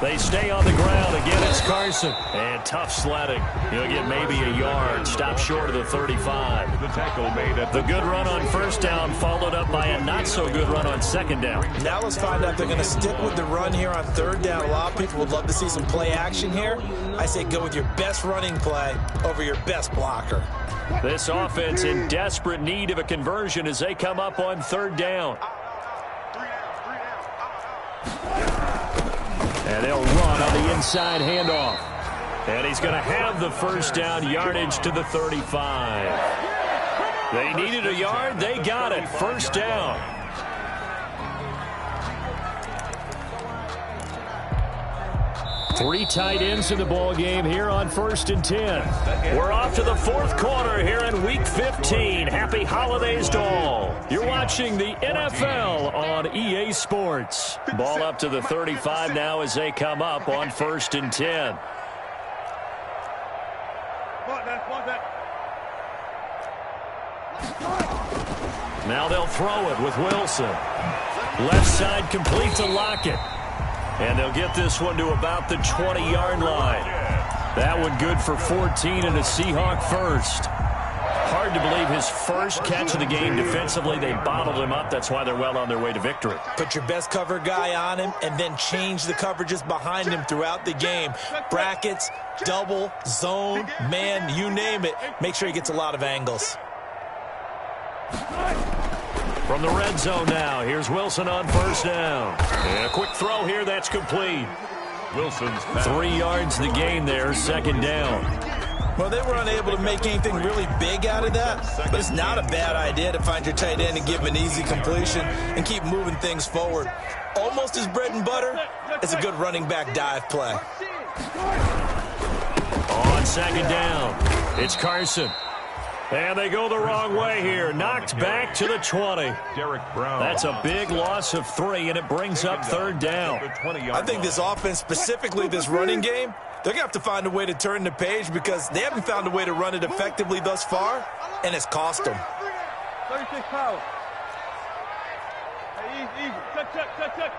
They stay on the ground. Again, it's Carson. And tough sledding. He'll get maybe a yard. Stop short of the 35.
The tackle made at
The good run on first down followed up by a not-so-good run on second down.
Now let's find out if they're going to stick with the run here on third down. A lot of people would love to see some play action here. I say go with your best running play over your best blocker.
This offense in desperate need of a conversion as they come up on third down. And they'll run on the inside handoff. And he's going to have the first down, yardage to the 35. They needed a yard. They got it. First down. Three tight ends in the ball game here on 1st and 10. We're off to the fourth quarter here in Week 15. Happy holidays to all. You're watching the NFL on EA Sports. Ball up to the 35 now as they come up on 1st and 10. Now they'll throw it with Wilson. Left side complete to Lockett. And they'll get this one to about the 20-yard line. That one good for 14 and a Seahawk first. Hard to believe his first catch of the game defensively. They bottled him up. That's why they're well on their way to victory.
Put your best cover guy on him and then change the coverages behind him throughout the game. Brackets, double, zone, man, you name it. Make sure he gets a lot of angles.
From the red zone now, here's Wilson on first down. And a quick throw here, that's complete.
Wilson's pass.
3 yards the gain there, second down.
Well, they were unable to make anything really big out of that, but it's not a bad idea to find your tight end and give him an easy completion and keep moving things forward. Almost as bread and butter as a good running back dive play.
On second down, it's Carson. And they go the wrong way here. Knocked back to the 20.
Derek Brown.
That's a big loss of 3, and it brings up third down.
I think this offense, specifically this running game, they're going to have to find a way to turn the page because they haven't found a way to run it effectively thus far, and it's cost them.
36 power. Hey, easy. Check.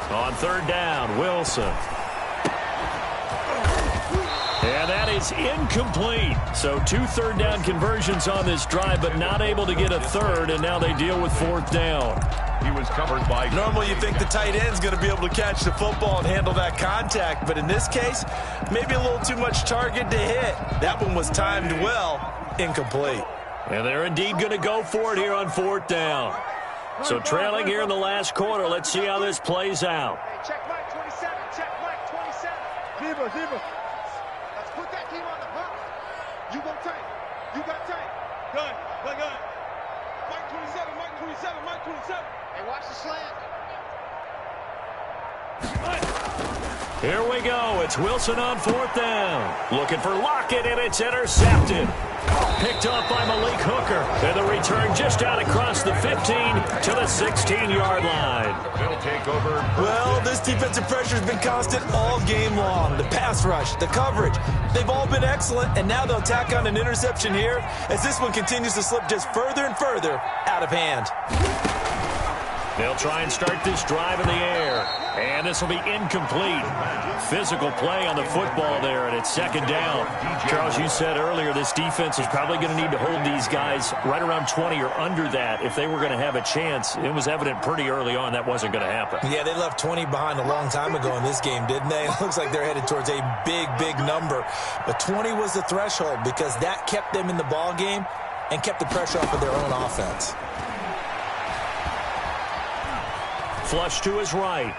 On third down, Wilson. And that is incomplete. So 2 third down conversions on this drive, but not able to get a third, and now they deal with fourth down.
He was covered by...
Normally you think the tight end's going to be able to catch the football and handle that contact, but in this case, maybe a little too much target to hit. That one was timed well, incomplete.
And they're indeed going to go for it here on fourth down. So trailing here in the last quarter, let's see how this plays out.
Hey, check Mike 27. Check Mike 27. Zebra. Let's put that team on the box. You go tank. You got tank. Gun. Mike 27. Hey, watch the slant.
Here we go. It's Wilson on fourth down. Looking for Lockett, and it's intercepted. Picked off by Malik Hooker. And the return just out across the 15 to the 16-yard line.
They'll take over.
Well, this defensive pressure has been constant all game long. The pass rush, the coverage, they've all been excellent, and now they'll tack on an interception here as this one continues to slip just further and further out of hand.
They'll try and start this drive in the air. And this will be incomplete. Physical play on the football there, and it's second down. Charles, you said earlier this defense is probably going to need to hold these guys right around 20 or under that if they were going to have a chance. It was evident pretty early on that wasn't going to happen.
Yeah, they left 20 behind a long time ago in this game, didn't they? It looks like they're headed towards a big number. But 20 was the threshold because that kept them in the ball game and kept the pressure off of their own offense.
Flush to his right.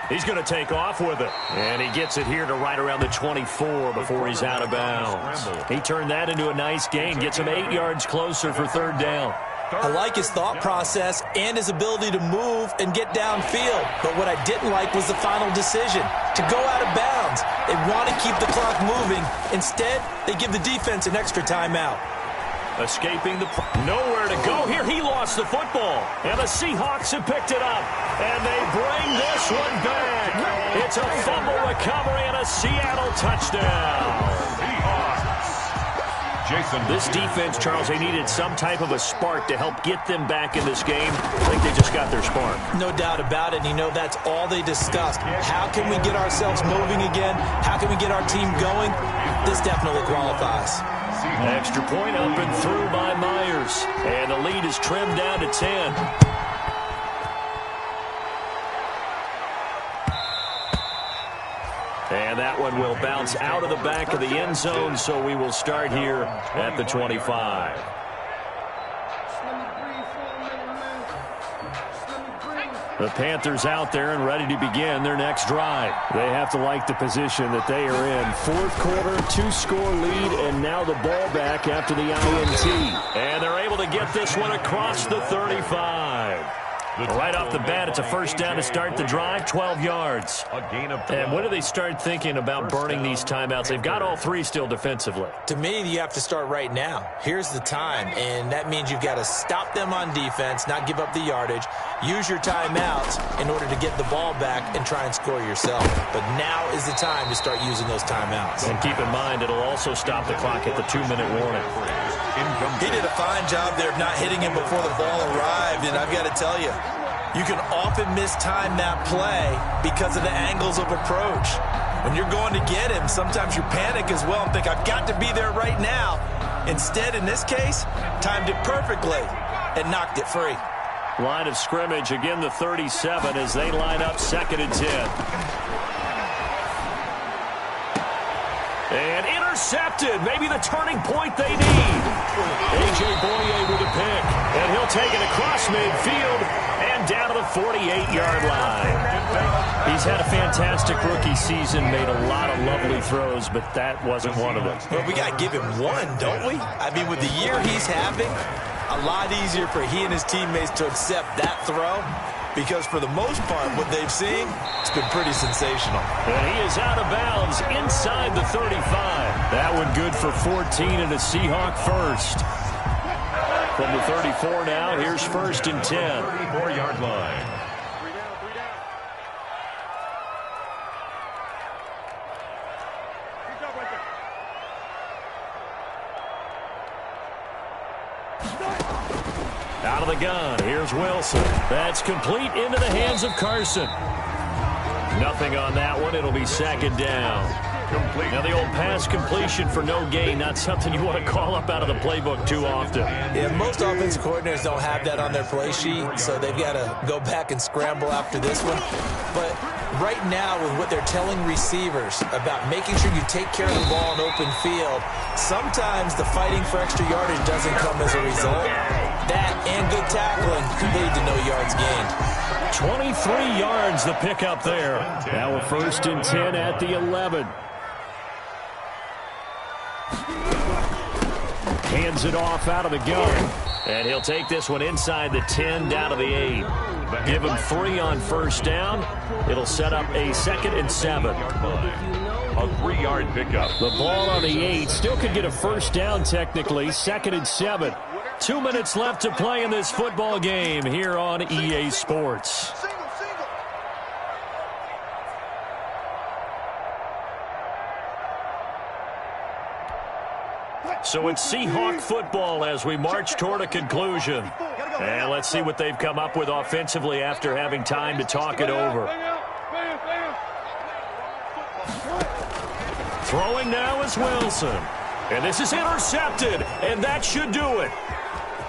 He's going to take off with it. And he gets it here to right around the 24 before he's out of bounds. He turned that into a nice gain. Gets him 8 yards closer for third down.
I like his thought process and his ability to move and get downfield. But what I didn't like was the final decision, to go out of bounds. They want to keep the clock moving. Instead, they give the defense an extra timeout.
Escaping nowhere to go here. He lost the football. And the Seahawks have picked it up. And they bring this one back. It's a fumble recovery and a Seattle touchdown. This defense, Charles, they needed some type of a spark to help get them back in this game. I think they just got their spark.
No doubt about it. And you know, that's all they discussed. How can we get ourselves moving again? How can we get our team going? This definitely qualifies.
Extra point up and through by Myers. And the lead is trimmed down to 10. And that one will bounce out of the back of the end zone, so we will start here at the 25. The Panthers out there and ready to begin their next drive. They have to like the position that they are in. Fourth quarter, 2-score lead, and now the ball back after the INT. And they're able to get this one across the 35. Right off the bat, it's a first down to start the drive, 12 yards. And when do they start thinking about burning these timeouts? They've got all three still defensively.
To me, you have to start right now. Here's the time, and that means you've got to stop them on defense, not give up the yardage, use your timeouts in order to get the ball back and try and score yourself. But now is the time to start using those timeouts.
And keep in mind, it'll also stop the clock at the 2-minute warning.
He did a fine job there of not hitting him before the ball arrived, and I've got to tell you, you can often mistime that play because of the angles of approach. When you're going to get him, sometimes you panic as well and think, I've got to be there right now. Instead, in this case, timed it perfectly and knocked it free.
Line of scrimmage, again the 37 as they line up 2nd and 10. And intercepted. Maybe the turning point they need. A.J. Boye with a pick. And he'll take it across midfield and down to the 48-yard line. He's had a fantastic rookie season, made a lot of lovely throws, but that wasn't one of them.
Well, we got to give him one, don't we? I mean, with the year he's having, a lot easier for he and his teammates to accept that throw. Because for the most part, what they've seen, it's been pretty sensational.
And he is out of bounds inside the 35. That one good for 14 and a Seahawk first. From the 34 now, here's 1st and 10.
34-yard line.
Out of the gun, here's Wilson. That's complete into the hands of Carson. Nothing on that one. It'll be 2nd down. Complete. Now, the old pass completion for no gain, not something you want to call up out of the playbook too often.
Yeah, most offensive coordinators don't have that on their play sheet, so they've got to go back and scramble after this one. But right now, with what they're telling receivers about making sure you take care of the ball in open field, sometimes the fighting for extra yardage doesn't come as a result. That and good tackling could lead to no yards gained.
23 yards the pickup there. Now a 1st and 10 at the 11. Hands it off out of the gun. And he'll take this one inside the 10 down to the 8. Give him 3 on 1st down. It'll set up a 2nd and 7.
A 3-yard pickup.
The ball on the 8. Still could get a 1st down technically. 2nd and 7. 2 minutes left to play in this football game here on EA Sports. So it's Seahawk football as we march toward a conclusion. And let's see what they've come up with offensively after having time to talk it over. Throwing now is Wilson. And this is intercepted, and that should do it.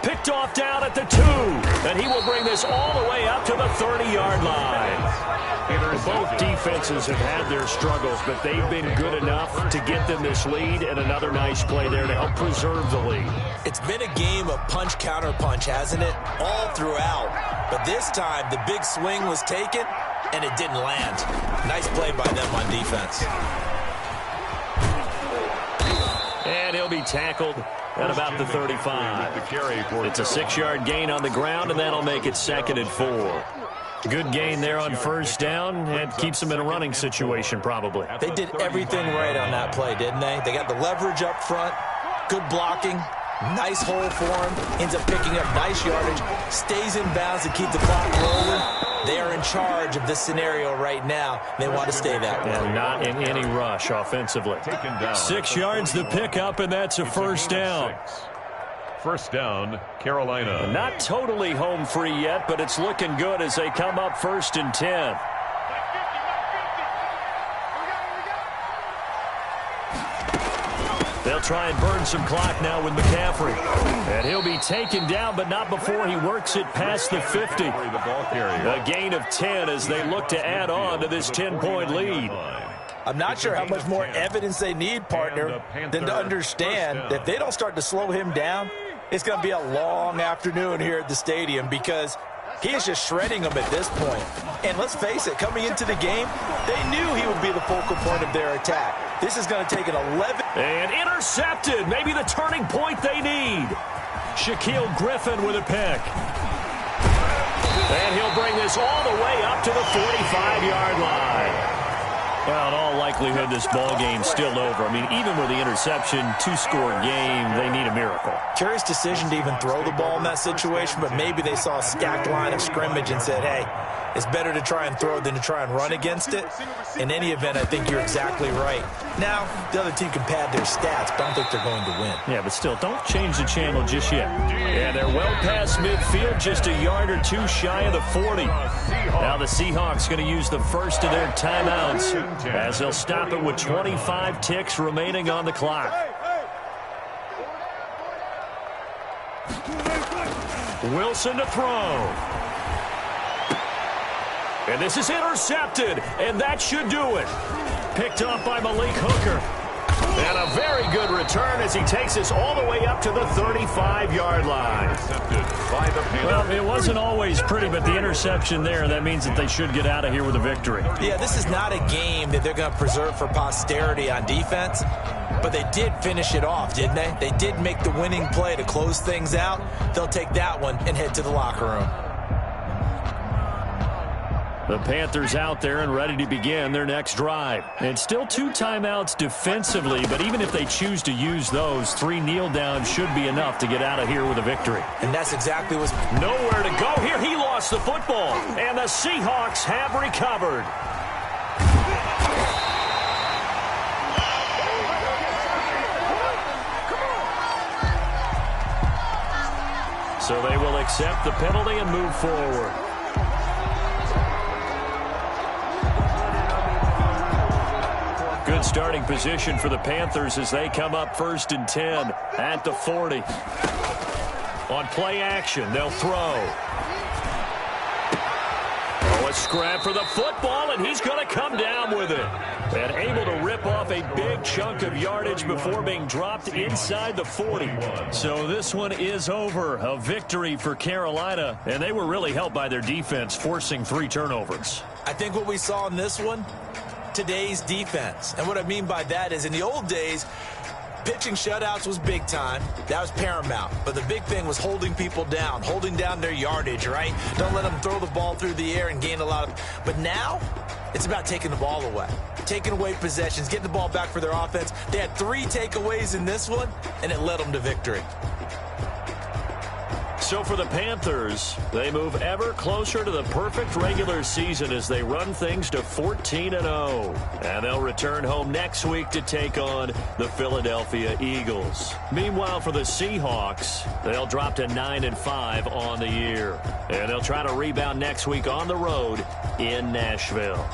Picked off down at the 2, and he will bring this all the way up to the 30-yard line. Both defenses have had their struggles, but they've been good enough to get them this lead, and another nice play there to help preserve the lead.
It's been a game of punch-counter-punch, hasn't it? All throughout. But this time, the big swing was taken, and it didn't land. Nice play by them on defense.
And he'll be tackled at about the 35. It's a 6-yard gain on the ground, and that'll make it 2nd and 4. Good gain there on first down, and keeps them in a running situation probably.
They did everything right on that play, didn't they? They got the leverage up front, good blocking, nice hole for him, ends up picking up nice yardage, stays in bounds to keep the clock rolling. They are in charge of this scenario right now. They want to stay that way.
And not in any rush offensively. 6 yards the pickup, and that's a first down.
First down, Carolina.
Not totally home free yet, but it's looking good as they come up 1st and 10. They'll try and burn some clock now with McCaffrey. And he'll be taken down, but not before he works it past the 50. A gain of 10 as they look to add on to this 10-point lead.
I'm not sure how much more evidence they need, partner, than to understand that if they don't start to slow him down, it's going to be a long afternoon here at the stadium because he is just shredding them at this point. And let's face it, coming into the game, they knew he would be the focal point of their attack. This is going to take an 11.
And intercepted, maybe the turning point they need. Shaquille Griffin with a pick. And he'll bring this all the way up to the 45-yard line. Well, in all likelihood, this ball game's still over. I mean, even with the interception, 2-score game, they need a miracle.
Curious decision to even throw the ball in that situation, but maybe they saw a stacked line of scrimmage and said, hey, it's better to try and throw than to try and run against it. In any event, I think you're exactly right. Now, the other team can pad their stats, but I don't think they're going to win.
Yeah, but still, don't change the channel just yet. And they're well past midfield, just a yard or two shy of the 40. Now the Seahawks going to use the first of their timeouts as they'll stop it with 25 ticks remaining on the clock. Wilson to throw. And this is intercepted, and that should do it. Picked off by Malik Hooker. And a very good return as he takes us all the way up to the 35-yard line. Well, it wasn't always pretty, but the interception there, that means that they should get out of here with a victory.
Yeah, this is not a game that they're going to preserve for posterity on defense, but they did finish it off, didn't they? They did make the winning play to close things out. They'll take that one and head to the locker room.
The Panthers out there and ready to begin their next drive. And still 2 timeouts defensively, but even if they choose to use those, 3 kneel downs should be enough to get out of here with a victory.
And that's exactly what's
nowhere to go here. He lost the football, and the Seahawks have recovered. So they will accept the penalty and move forward. Good starting position for the Panthers as they come up 1st and 10 at the 40. On play action, they'll throw. Oh, a scrap for the football, and he's going to come down with it. And able to rip off a big chunk of yardage before being dropped inside the 40. So this one is over. A victory for Carolina, and they were really helped by their defense, forcing 3 turnovers.
I think what we saw in this one, today's defense. And what I mean by that is in the old days, pitching shutouts was big time. That was paramount. But the big thing was holding people down, holding down their yardage, right? Don't let them throw the ball through the air and gain a lot of... But now, it's about taking the ball away. Taking away possessions, getting the ball back for their offense. They had 3 takeaways in this one, and it led them to victory.
So for the Panthers, they move ever closer to the perfect regular season as they run things to 14-0. And they'll return home next week to take on the Philadelphia Eagles. Meanwhile, for the Seahawks, they'll drop to 9-5 on the year. And they'll try to rebound next week on the road in Nashville.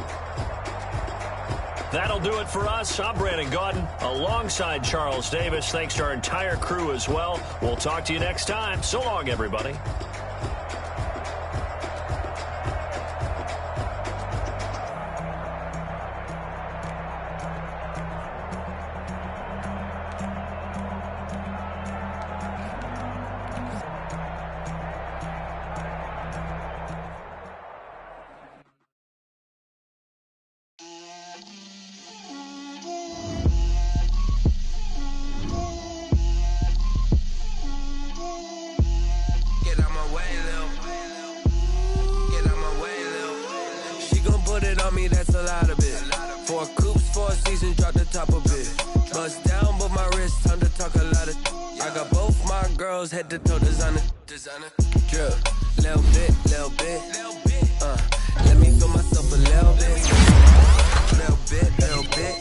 That'll do it for us. I'm Brandon Gaudin alongside Charles Davis. Thanks to our entire crew as well. We'll talk to you next time. So long, everybody.
me, that's a lot of it. 4 coops, 4 seasons, drop the top of it. Bust down, but my wrist, time to talk a lot of. I got both my girls, head to toe designer. Drip, little bit. Let me feel myself a little bit.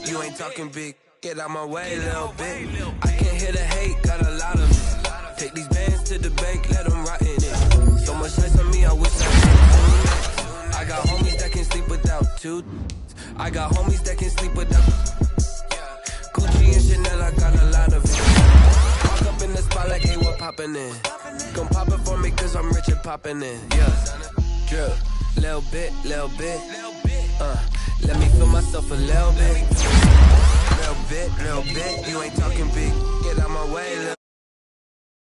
You ain't talking big. Get out my way, little bit. I can't hear the hate, got a lot of it. Take these bands to the bank, let them rot in it. So much ice on me, I wish I could. I got homies that can sleep without 2. I got homies that can sleep without. Gucci and Chanel, I got a lot of it. Walk up in the spot like, hey, what poppin' in? Gon' pop it for me, cause I'm rich and poppin' in. Yeah, drip, little bit. Let me feel myself a little bit. You ain't talking big. Get out my way,